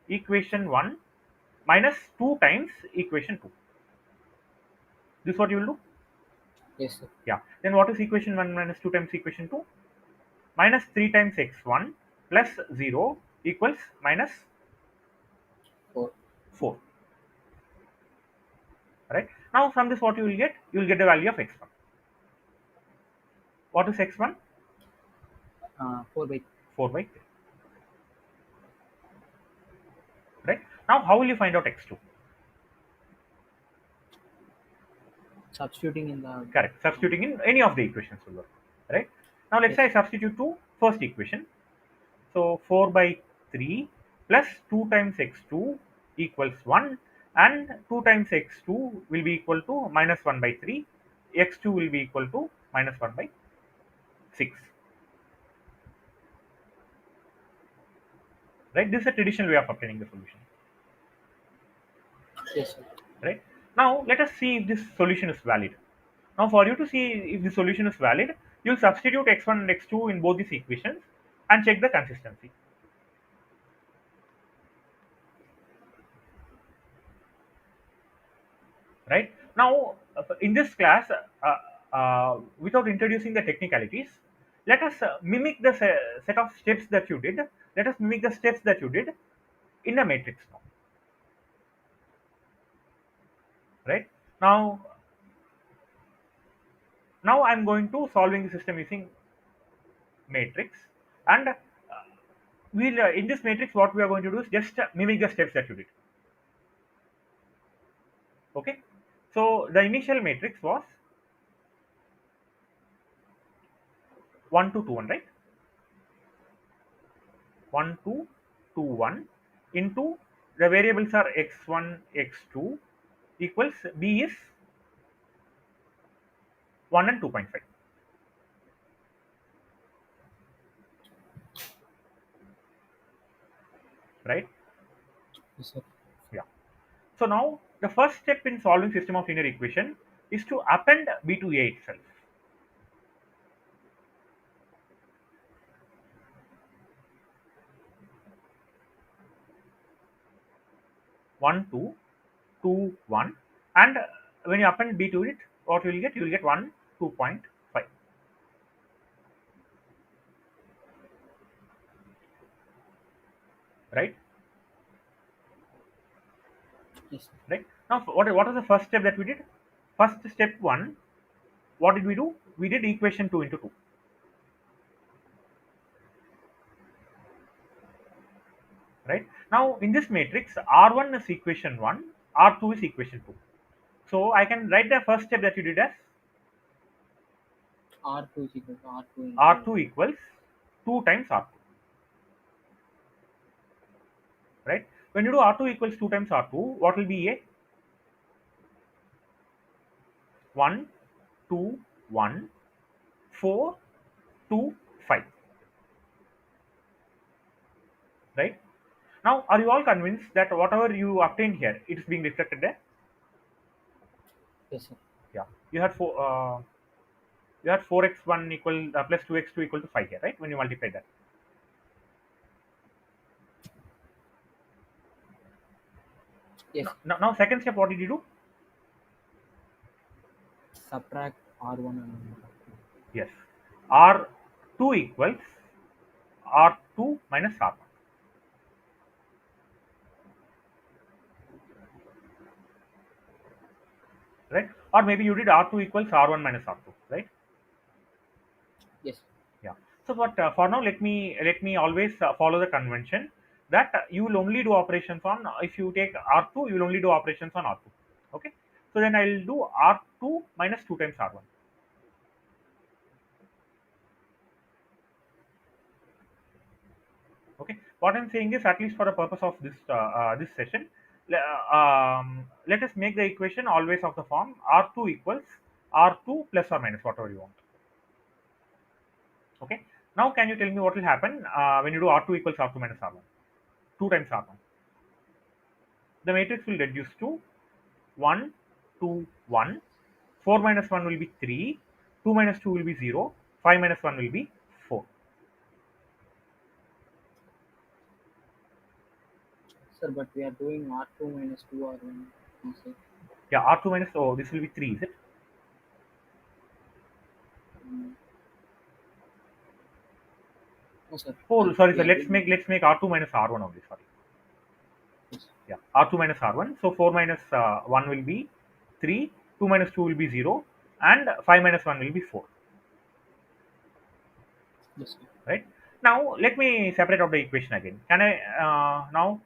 2 times equation 2. This is what you will do? Yes, sir. Yeah. Then what is equation 1 minus 2 times equation 2? Minus 3 times x1 plus 0 equals minus 4. 4. Right? Now from this what you will get? You will get the value of x1. What is x1? 4 by 4 by 3. Right? Now how will you find out x2? substituting in the. Correct. Substituting in any of the equations will work. Right? Now let's say I substitute to first equation. So 4 by 3 plus 2 times x2 equals 1, and 2 times x2 will be equal to minus 1 by 3. X2 will be equal to minus 1 by 6. Right? This is a traditional way of obtaining the solution. Yes, sir. Right? Now let us see if this solution is valid. Now for you to see if the solution is valid, you will substitute x1 and x2 in both these equations and check the consistency. Right now, in this class, without introducing the technicalities, let us mimic the set of steps that you did. Let us mimic the steps that you did in a matrix now. Right now, I'm going to solving the system using matrix, and we'll in this matrix what we are going to do is just mimic the steps that you did. Okay, so the initial matrix was 1 to 2 1, right? 1 2 2 1 into the variables are x1 x2 equals b is 1 and 2.5. Right? Yes, sir. Yeah. So now the first step in solving system of linear equation is to append B to A itself. 1 2 2 1, and when you append B to it, what you will get? You will get 1 2.5. Right? Yes, sir. Right? Now what is the first step that we did? First step 1, what did we do? We did equation 2 into 2. Right? Now in this matrix, R1 is equation 1, R2 is equation 2. So I can write the first step that you did as R2 is equal to R2 into R2 equals 2 times R2. Right? When you do R2 equals 2 times R2, what will be A? 1 2 1 4 2 5. Right? Now are you all convinced that whatever you obtained here, it is being reflected there? yes, sir. Yeah. You had 4x1 equal plus 2x2 equal to 5 here, right? When you multiply that. Yes, Now second step, what did you do? subtract R1 and R2. Yes. R2 equals R2 minus R1. Right? Or maybe you did R2 equals R1 minus R2, right? Yes, Yeah. So, but for now, let me always follow the convention that you will only do operations on, if you take R2, you will only do operations on R2. Okay. So then I will do R2 minus 2 times R1. Okay. What I'm saying is, at least for the purpose of this session, let us make the equation always of the form R2 equals R2 plus or minus whatever you want. Okay. Now, can you tell me what will happen when you do R2 equals R2 minus R1? 2 times R1. The matrix will reduce to 1, 2, 1. 4 minus 1 will be 3. 2 minus 2 will be 0. 5 minus 1 will be 4. sir, but we are doing R2 minus 2 R1. You say. Yeah, R2 minus, oh, this will be 3, is it? Mm, no, sir. Oh, sorry, We sir. are doing Let's make R2 minus R1 only. Sorry. yes. Yeah, R2 minus R1. So 4 minus 1 will be 3. 2 minus 2 will be 0. And 5 minus 1 will be 4. Yes, sir. Right? Now, let me separate out the equation again. Can I now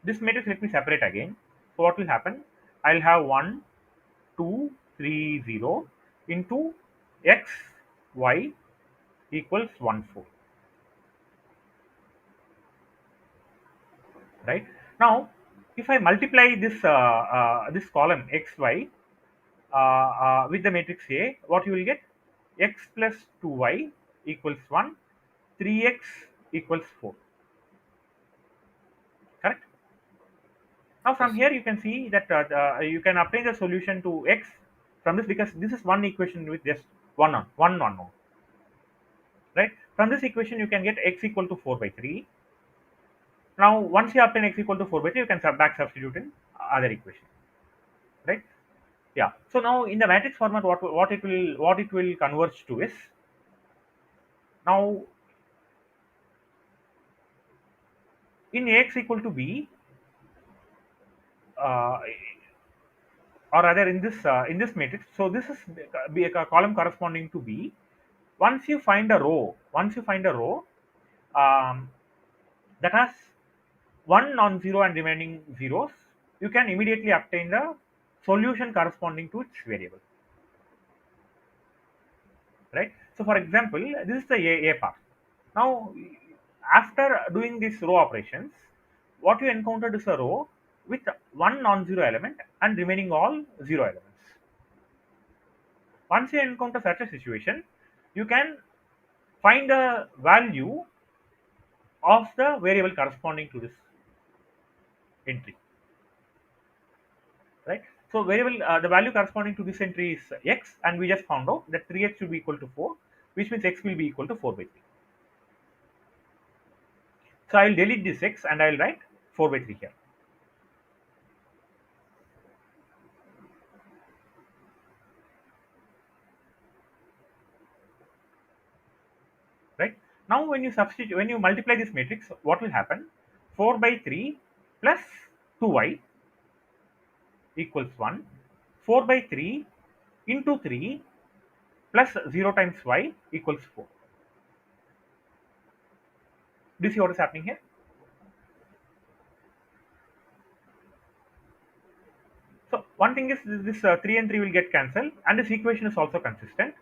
this matrix, let me separate again. So what will happen? I'll have 1 2 3 0 into x y equals 1 4. Right? Now if I multiply this column x y with the matrix A, what you will get? X plus 2y equals 1, 3x equals 4. Correct? Now from Yes, here you can see that you can obtain the solution to x from this, because this is one equation with just one unknown. Right? From this equation you can get x equal to 4 by 3. Now once you obtain x equal to 4 by 3, you can back substitute in other equation. Right? Yeah. So now in the matrix format, what it will converge to is, now in Ax equal to b, uh, or rather in this matrix. So this is be a column corresponding to b. Once you find a row that has one non-zero and remaining zeros, you can immediately obtain the solution corresponding to its variable. Right? So for example, this is the A part. Now, after doing these row operations, what you encountered is a row with one non-zero element and remaining all zero elements. Once you encounter such a situation, you can find the value of the variable corresponding to this entry, right? So variable the value corresponding to this entry is x, and we just found out that 3x should be equal to 4, which means x will be equal to 4 by 3. So I will delete this x and I will write 4 by 3 here. Right? Now when you substitute, when you multiply this matrix, what will happen? 4 by 3 plus 2y equals 1. 4 by 3 into 3 plus 0 times y equals 4. Do you see what is happening here? So one thing is this 3 and 3 will get cancelled, and this equation is also consistent.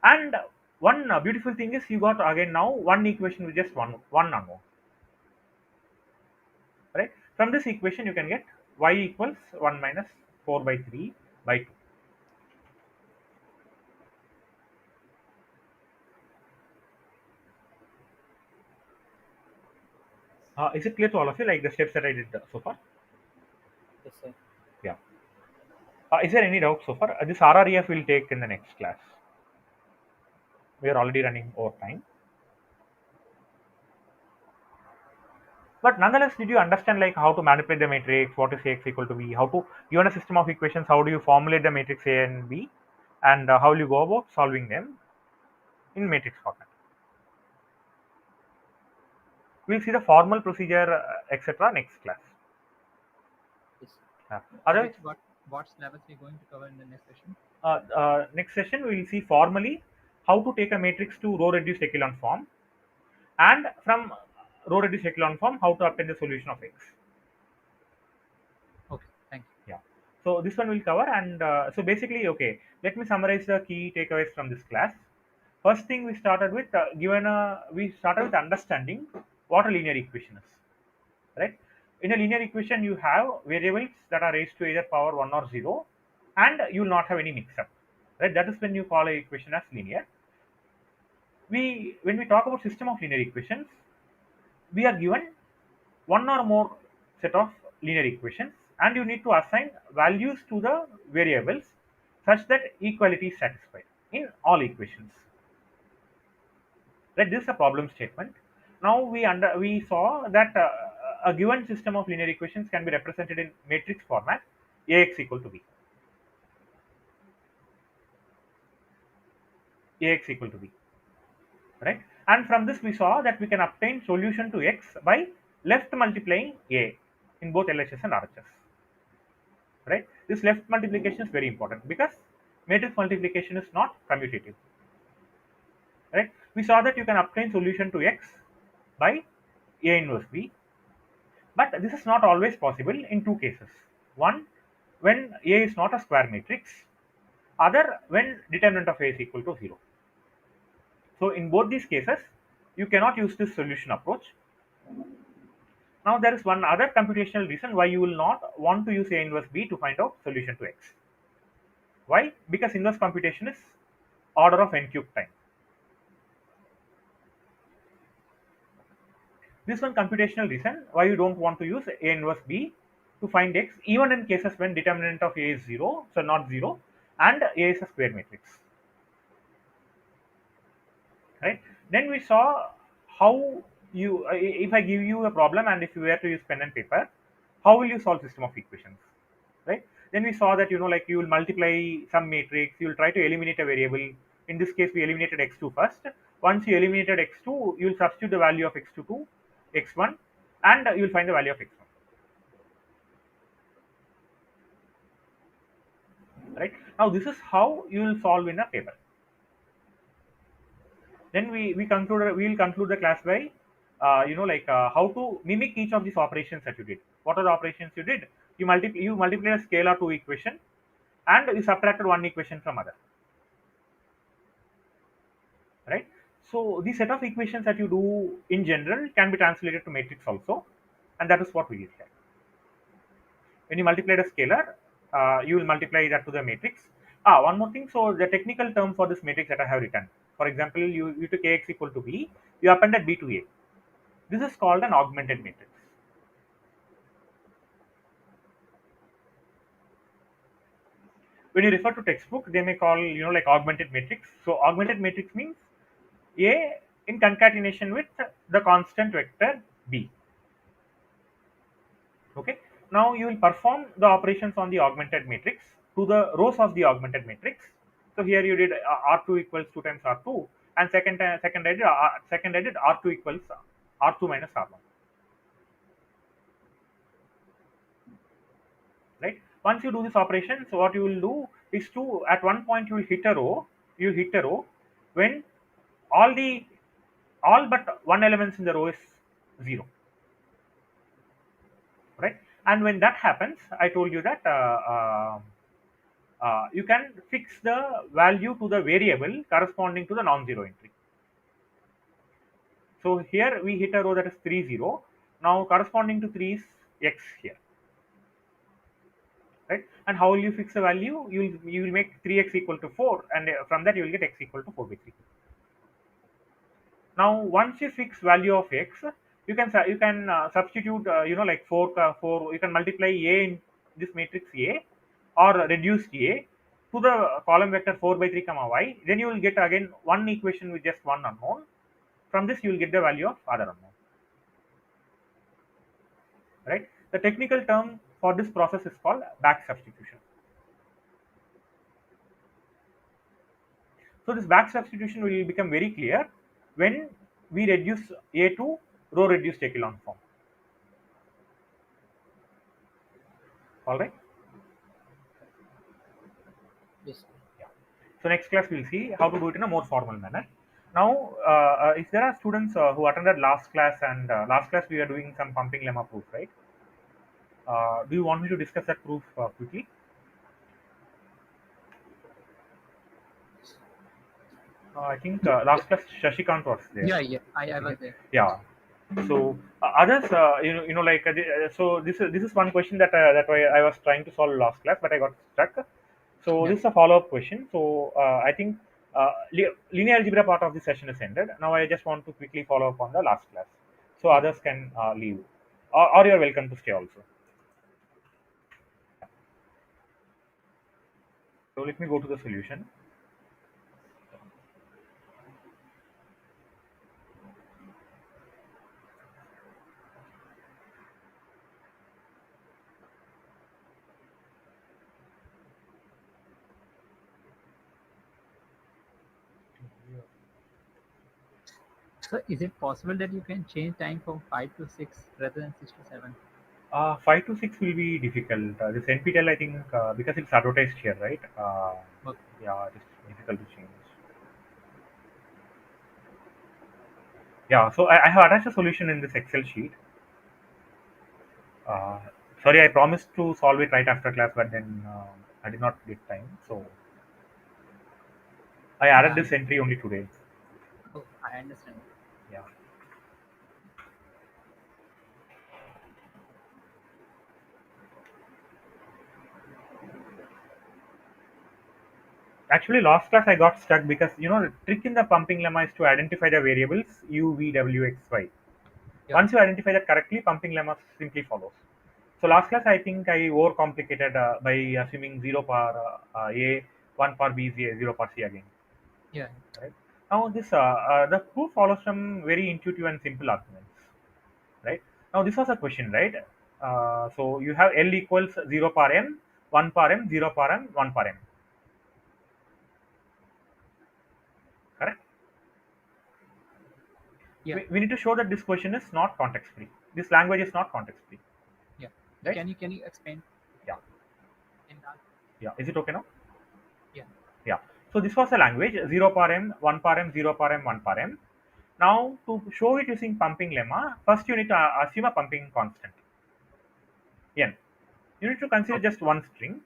And one beautiful thing is you got again now one equation with just one unknown. Right? From this equation you can get y equals 1 minus 4 by 3 by 2. Is it clear to all of you, like the steps that I did so far? Yes, sir. Yeah. Is there any doubt so far? This RREF will take in the next class. We are already running over time. But nonetheless, did you understand like how to manipulate the matrix, what is Ax equal to B, how to, given a system of equations, how do you formulate the matrix A and B, and how will you go about solving them in matrix format? We'll see the formal procedure, etc. next class. Yes. Otherwise, What syllabus are you going to cover in the next session? next session we will see formally how to take a matrix to row reduced echelon form, and from row reduced echelon form how to obtain the solution of X. Okay, thank you. Yeah. So this one will cover, and so basically, okay, let me summarize the key takeaways from this class. First thing we started with, we started with understanding what a linear equation is, right? In a linear equation, you have variables that are raised to either power 1 or 0, and you will not have any mix-up, right? That is when you call a equation as linear. When we talk about system of linear equations, we are given one or more set of linear equations, and you need to assign values to the variables such that equality is satisfied in all equations. Right, this is a problem statement. Now we saw that a given system of linear equations can be represented in matrix format, Ax equal to b. Ax equal to b. Right, and from this we saw that we can obtain solution to x by left multiplying a in both LHS and RHS. Right, this left multiplication is very important because matrix multiplication is not commutative. Right, we saw that you can obtain solution to x by A inverse b, but this is not always possible in two cases. One, when A is not a square matrix, other when determinant of A is equal to 0. So in both these cases you cannot use this solution approach. Now there is one other computational reason why you will not want to use A inverse b to find out solution to x. Why? Because inverse computation is order of n cube time. This one computational reason why you don't want to use A inverse b to find x, even in cases when determinant of A is 0, so not 0, and A is a square matrix. Right? Then we saw how you, if I give you a problem and if you were to use pen and paper, how will you solve system of equations? Right? Then we saw that, like you will multiply some matrix, you will try to eliminate a variable. In this case, we eliminated x2 first. Once you eliminated x2, you will substitute the value of x2 to x1, and you will find the value of x1. Right? Now this is how you will solve in a paper. Then we will conclude the class by how to mimic each of these operations that you did. What are the operations you did? You multiply a scalar to equation, and you subtracted one equation from other. Right? So these set of equations that you do in general can be translated to matrix also, and that is what we did here. When you multiply a scalar, you will multiply that to the matrix. One more thing. So the technical term for this matrix that I have written, for example, you took Ax equal to B, you appended B to A. This is called an augmented matrix. When you refer to textbook, they may call, like augmented matrix. So augmented matrix means A in concatenation with the constant vector B. Okay. Now you will perform the operations on the augmented matrix to the rows of the augmented matrix. So here you did R2 equals 2 times R2, and second I did R2 equals R2 minus R1. Right. Once you do this operation, so what you will do is to, at one point you will hit a row. You hit a row when all but one elements in the row is 0. Right. And when that happens, I told you that you can fix the value to the variable corresponding to the non-zero entry. So here we hit a row that is 3 0. Now corresponding to 3 is x here. Right. And how will you fix the value? You will make 3x equal to 4, and from that you will get x equal to 4 by 3. Now once you fix value of x, you can substitute, like 4, you can multiply a in this matrix A, or reduce A to the column vector 4 by 3 comma y. Then you will get again one equation with just one unknown. From this you will get the value of other unknown. Right. The technical term for this process is called back substitution. So this back substitution will become very clear when we reduce A to row reduced echelon form. All right. Yes. Yeah. So next class we'll see how to do it in a more formal manner. Now, if there are students who attended last class, and last class we are doing some pumping lemma proof, right? Do you want me to discuss that proof quickly? I think last class Shashikant was there. Yeah, I was there. Yeah. So others, like so this is one question that I was trying to solve last class, but I got stuck. So Yeah. this is a follow up question. So I think linear algebra part of the session is ended. Now I just want to quickly follow up on the last class. So others can leave, or you are welcome to stay also. So let me go to the solution. So is it possible that you can change time from 5 to 6 rather than 6 to 7? 5 to 6 will be difficult. This NPTEL, I think, because it's advertised here, right? Okay. Yeah, it is difficult to change. Yeah, so I have attached a solution in this Excel sheet. Uh, Sorry, I promised to solve it right after class, but then I did not get time. So I added Yeah. this entry only today. Oh, I understand. Yeah. Actually, last class I got stuck because the trick in the pumping lemma is to identify the variables u, v, w, x, y. Yeah. Once you identify that correctly, pumping lemma simply follows. So last class I think I overcomplicated by assuming 0 par a, 1 par b, 0 par c again. Yeah. Right. Now this the proof follows some very intuitive and simple arguments. Right. Now this was a question, right? So you have L equals 0 par m, 1 par m, 0 par m, 1 par m. Correct. Yeah. We need to show that this question is not context free. This language is not context free. Yeah. Right? Can you explain? Yeah. In that? Yeah. Is it okay now? Yeah. Yeah. So this was a language 0 par m, 1 par m, 0 par m, 1 par m. Now to show it using pumping lemma, first you need to assume a pumping constant n. You need to consider Okay. just one string,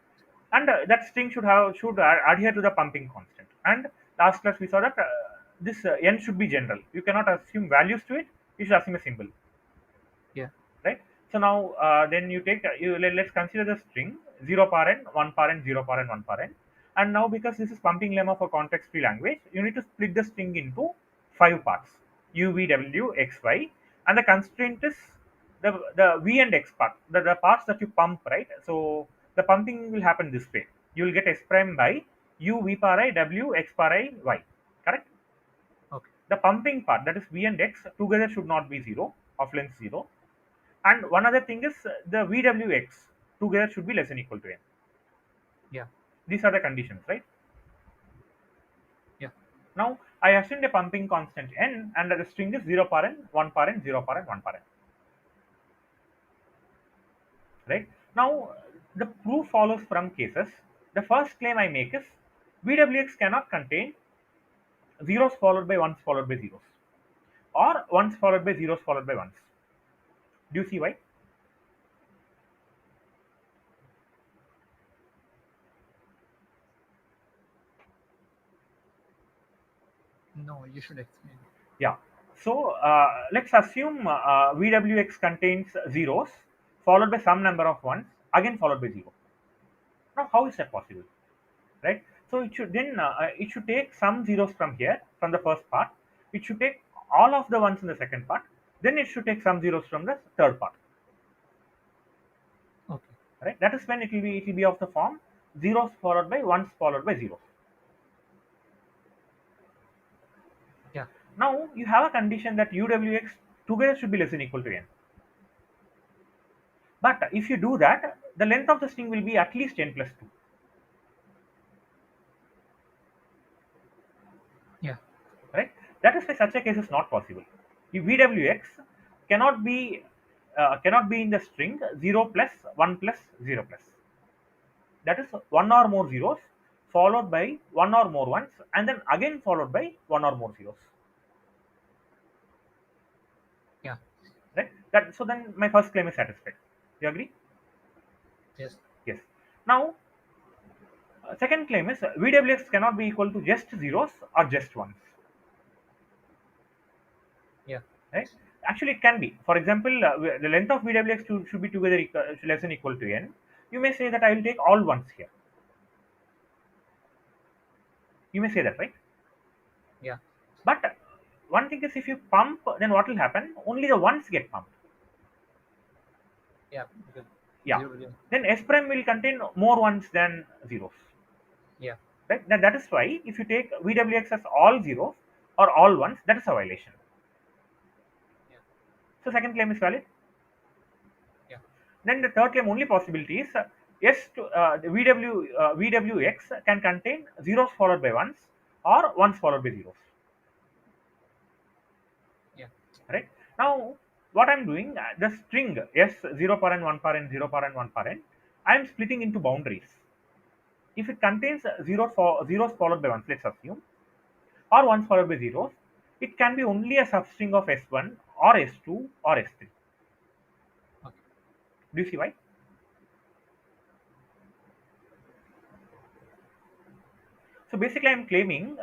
and that string should adhere to the pumping constant. And last class we saw that this n should be general. You cannot assume values to it. You should assume a symbol, Yeah. right? So now then you take let's consider the string 0 par n, 1 par n, 0 par n, 1 par n. And now because this is pumping lemma for context free language, you need to split the string into 5 parts: u, v, w, x, y, and the constraint is the v and x part, the parts that you pump, right? So the pumping will happen this way. You will get s prime by u v bar I w x bar I y, correct? Okay. The pumping part, that is v and x, together should not be 0, of length 0. And one other thing is the vwx together should be less than equal to n. Yeah. These are the conditions, right? Yeah. Now I assumed a pumping constant n and the string is 0 par n, 1 par n, 0 par n, 1 par n. Right? Now the proof follows from cases. The first claim I make is vwx cannot contain zeros followed by ones followed by zeros, or ones followed by zeros followed by ones. Do you see why? No, you should explain. Yeah. So let's assume vwx contains zeros followed by some number of ones, again followed by 0. Now how is that possible? Right? So it should take some zeros from here, from the first part. It should take all of the ones in the second part. Then it should take some zeros from the third part. Okay. Right? That is when it will be of the form zeros followed by ones followed by zeros. Yeah. Now you have a condition that uwx together should be less than equal to n. But if you do that, the length of the string will be at least n plus 2. Yeah. Right? That is why such a case is not possible. If vwx cannot be in the string 0 plus 1 plus 0 plus. That is one or more zeros followed by one or more ones, and then again followed by one or more zeros. Yeah. Right? That, so then my first claim is satisfied. You agree? Yes. Yes. Now second claim is vwx cannot be equal to just zeros or just ones. Yeah. Right? Actually, it can be. For example, the length of vwx should be together less than equal to n. You may say that I will take all ones here. You may say that, right? Yeah. But one thing is, if you pump, then what will happen? Only the ones get pumped. Yeah. Good. Yeah. Yeah. Then S prime will contain more ones than zeros. Yeah. Right? That is why if you take vwx as all zeros or all ones, that is a violation. Yeah. So second claim is valid. Yeah. Then the third claim only possibility is the vwx can contain zeros followed by ones or ones followed by zeros. Yeah. Right? Now what I'm doing, the string s 0 par n 1 par n 0 par n 1 par n, I am splitting into boundaries. If it contains zeros followed by ones, let's assume, or ones followed by zeros, it can be only a substring of s1 or s2 or s3. Okay. Do you see why? So basically, I'm claiming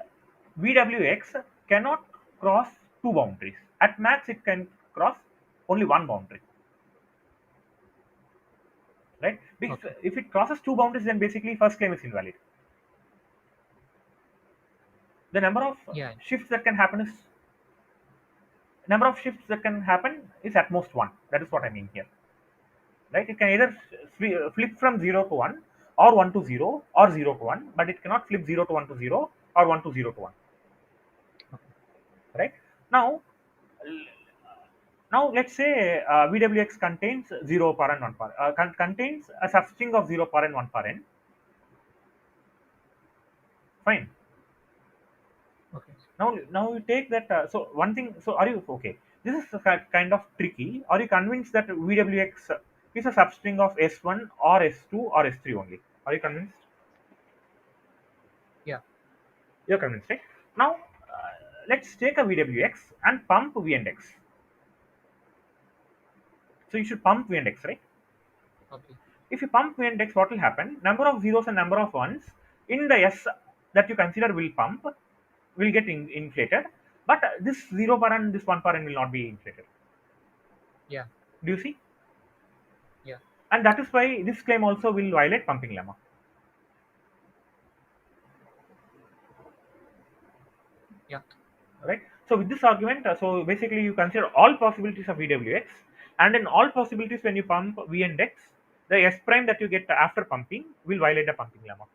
vwx cannot cross two boundaries. At max, it can cross only one boundary. Right? Because Okay. if it crosses two boundaries, then basically first claim is invalid. The number of Yeah. shifts that can happen is at most one. That is what I mean here. Right? It can either flip from 0 to 1 or 1 to 0 or 0 to 1, but it cannot flip 0 to 1 to 0 or 1 to 0 to 1. Right? Now, let's say vwx contains 0 par n 1 par contains a substring of 0 par n 1 par n. Fine. Okay. Now you take that. So one thing. So are you okay? This is kind of tricky. Are you convinced that vwx is a substring of s1 or s2 or s3 only? Are you convinced? Yeah. You're convinced, right? Now let's take a vwx and pump v and x. So you should pump v and x, right? Okay. If you pump v and x, what will happen? Number of zeros and number of ones in the s that you consider will pump will get inflated, but this 0 par n, this 1 par n will not be inflated. Yeah. Do you see? Yeah. And that is why this claim also will violate pumping lemma. Yeah. right? So with this argument, so basically you consider all possibilities of VWX, and in all possibilities when you pump V and X, the S prime that you get after pumping will violate the pumping lemma.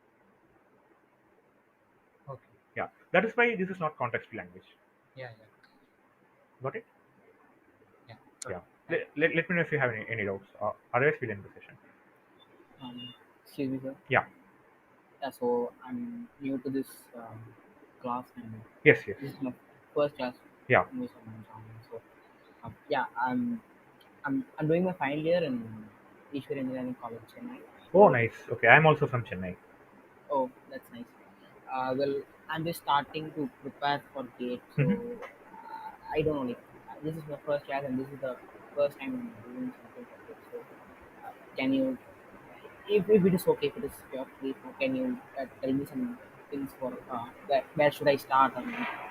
Okay. Yeah, that is why this is not context language. Yeah. Got it? Yeah. Yeah. Let me know if you have any doubts. Otherwise, we'll end the session. Excuse me, sir. Yeah. Yeah, so I'm new to this class, and Yes. this is my first class Yeah. in which I'm joining. So yeah, I'm doing my final year in Ishwar Engineering College, Chennai. Oh, So nice. Okay, I'm also from Chennai. oh, that's nice. Well, I'm just starting to prepare for GATE, so Mhm. I don't know. Like, this is my first class, and this is the first time I'm doing something like this. So, can you, if it is okay, if it is your free, can you tell me some things for where should I start?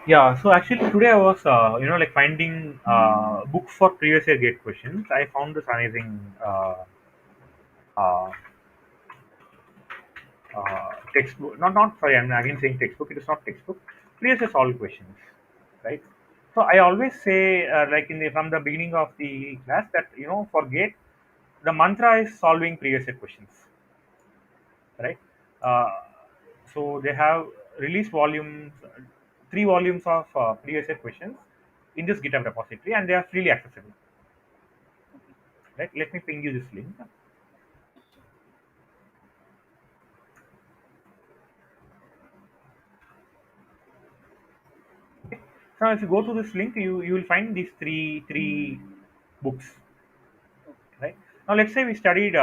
Yeah. So actually, today I was, like finding books for previous year gate questions. I found this amazing uh, textbook. Not sorry. I'm again saying textbook. It is not textbook. Previous year solved questions, right? So I always say, like from the beginning of the class, that for gate, the mantra is solving previous year questions, right? Uh, so they have released volumes, 3 volumes of previous year questions in this GitHub repository, and they are freely accessible. Right? Let me ping you this link. Now, if you go to this link, you will find these three books. Right? Now, let's say we studied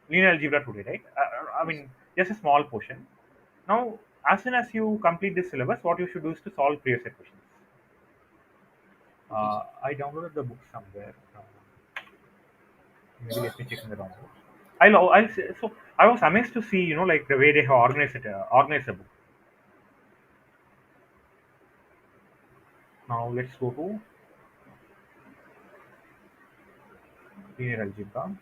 linear algebra today, right? I mean, just a small portion. Now, as soon as you complete this syllabus, what you should do is to solve previous year questions. Okay, I downloaded the book somewhere. Maybe let me check in the downloads. I'll say, so I was amazed to see like the way they have organized the book. Now let's go to linear algebra.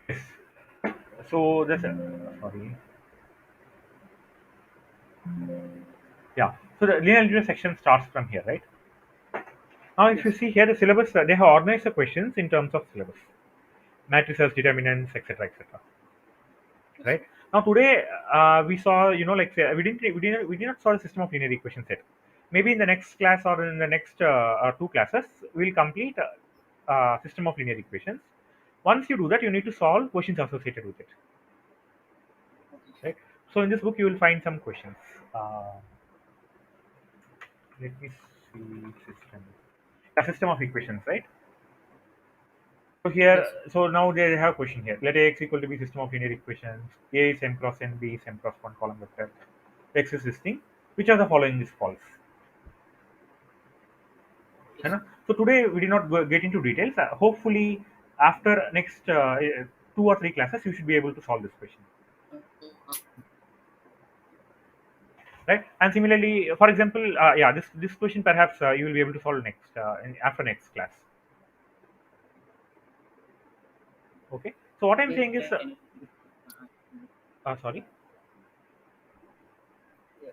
Yes. So this sorry. Yeah. So the linear algebra section starts from here, right? Now if yes, you see here the syllabus, they have organized the questions in terms of syllabus, matrices, determinants, etc., etc. yes, Right? Now today we saw like we did not saw the system of linear equations yet. Maybe in the next class or in the next 2 classes we'll complete system of linear equations. Once you do that, you need to solve questions associated with it, okay, right? So in this book you will find some questions. uh, Let me see. System of equations, right? So here, yes, so now they have a question here. Let Ax equal to be system of linear equations. A is m cross n, B is m cross 1 column vector. X is this thing. Which of the following is false? yes. है ना? So today we did not get into details. Hopefully, after next 2 or 3 classes, you should be able to solve this question, right? And similarly, for example, yeah, this question perhaps you will be able to solve next after next class. Okay. So what I'm saying is, Can sorry.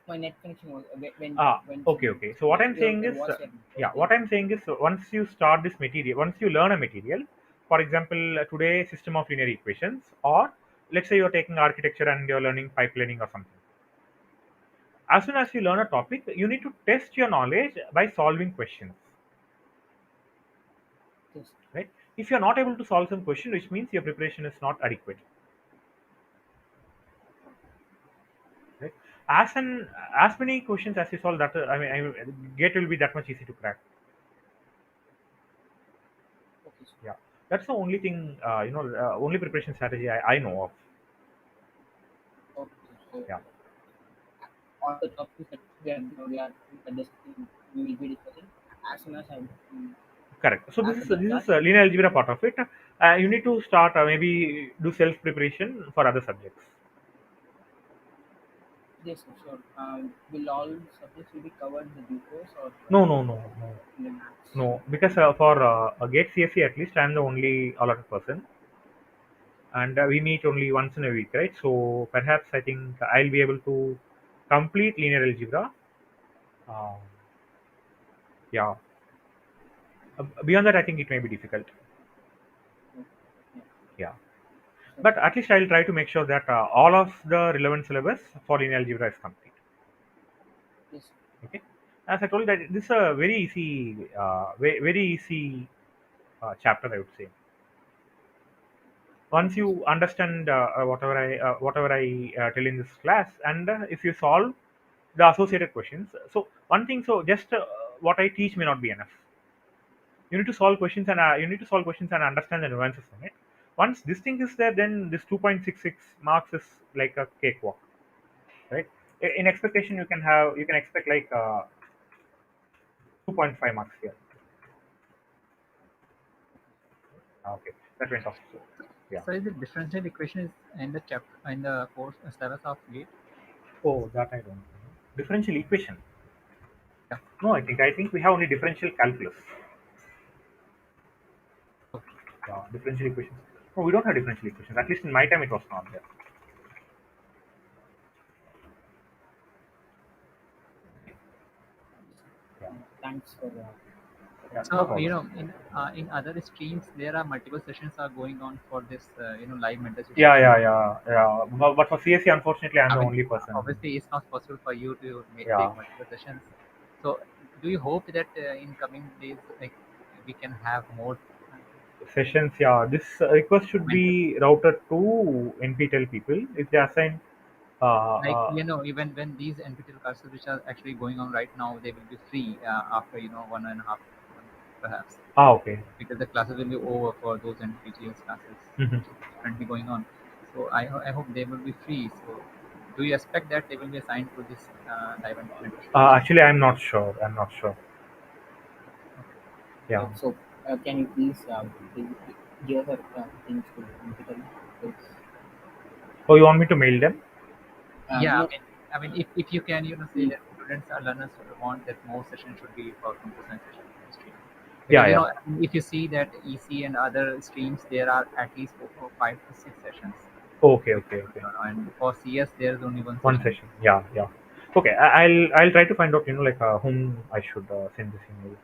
my net connection was when Okay, okay. So what I'm saying your is, voice was yeah, what breaking. I'm saying is, once you start this material, once you learn a material, for example, today system of linear equations, or let's say you're taking architecture and you're learning pipelining or something. As soon as you learn a topic, you need to test your knowledge by solving questions, Yes, right? If you're not able to solve some question, which means your preparation is not adequate, right? As many questions as you solve, that gate will be that much easy to crack. okay, Yeah, that's the only thing, only preparation strategy I know of. okay. So Yeah, all the topics that we are discussing, we will be discussing as soon as correct. So this after is this this class. is linear algebra part of it. You need to start maybe do self preparation for other subjects. Yes, sir, sure. Will all subjects will be covered in the due course or No, no, no, no, in the maths? no. Because for Gate CSE, at least I'm the only allotted person, and we meet only once in a week, right? So perhaps I think I'll be able to complete linear algebra. Uh, yeah. Beyond that, I think it may be difficult. Okay. Yeah. Yeah. So, But at least I'll try to make sure that all of the relevant syllabus for linear algebra is complete. yes. Okay. As I told that this is a very easy, very easy chapter, I would say. Once you understand whatever I tell in this class, and if you solve the associated questions, so one thing, so just what I teach may not be enough. You need to solve questions, and understand the nuances in it. Once this thing is there, then this 2.66 marks is like a cakewalk, right? In expectation, you can expect like 2.5 marks here. Okay, that went off. So, yeah. So is the differential equation is in the chapter in the course syllabus of GATE? Oh, that I don't know. Differential equation. Yeah. No, I think we have only differential calculus. Okay. Differential equations. No, we don't have differential equations. At least in my time, it was not there. Yeah, Thanks for yeah, the no So problem. in other streams there are multiple sessions are going on for this live mentorship Yeah, session. yeah, yeah, yeah. But for CSE, unfortunately, I'm I the mean, only person. obviously it's not possible for you to Yeah, take multiple sessions. So do you hope that in coming days like we can have more sessions. Yeah, this request should mentors? be routed to NPTEL people if they assign. Like even when these NPTEL courses which are actually going on right now, they will be free after 1.5 months perhaps, Okay. because the classes will be over for those NPTEL classes Mhm. which is currently going on. So I hope they will be free. So do you expect that they will be assigned to this live mentorship session? Actually, I'm not sure. I'm not sure. Yeah. so can you please give her things to Ankital? Because, Oh, you want me to mail them? Yeah, no, I mean, if you can, say mm, that students or learners want that more sessions should be for computer science session stream, Yeah, because yeah. if you see that EC and other streams, there are at least 5 to 6 sessions, Okay, which, okay, okay. and for CS there is only one One session. session. Yeah, yeah. Okay, I'll try to find out. Like whom I should send this email.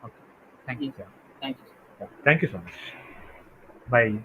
Okay, thank you. yes, Yeah, thank you. yeah. Thank you so much. Bye.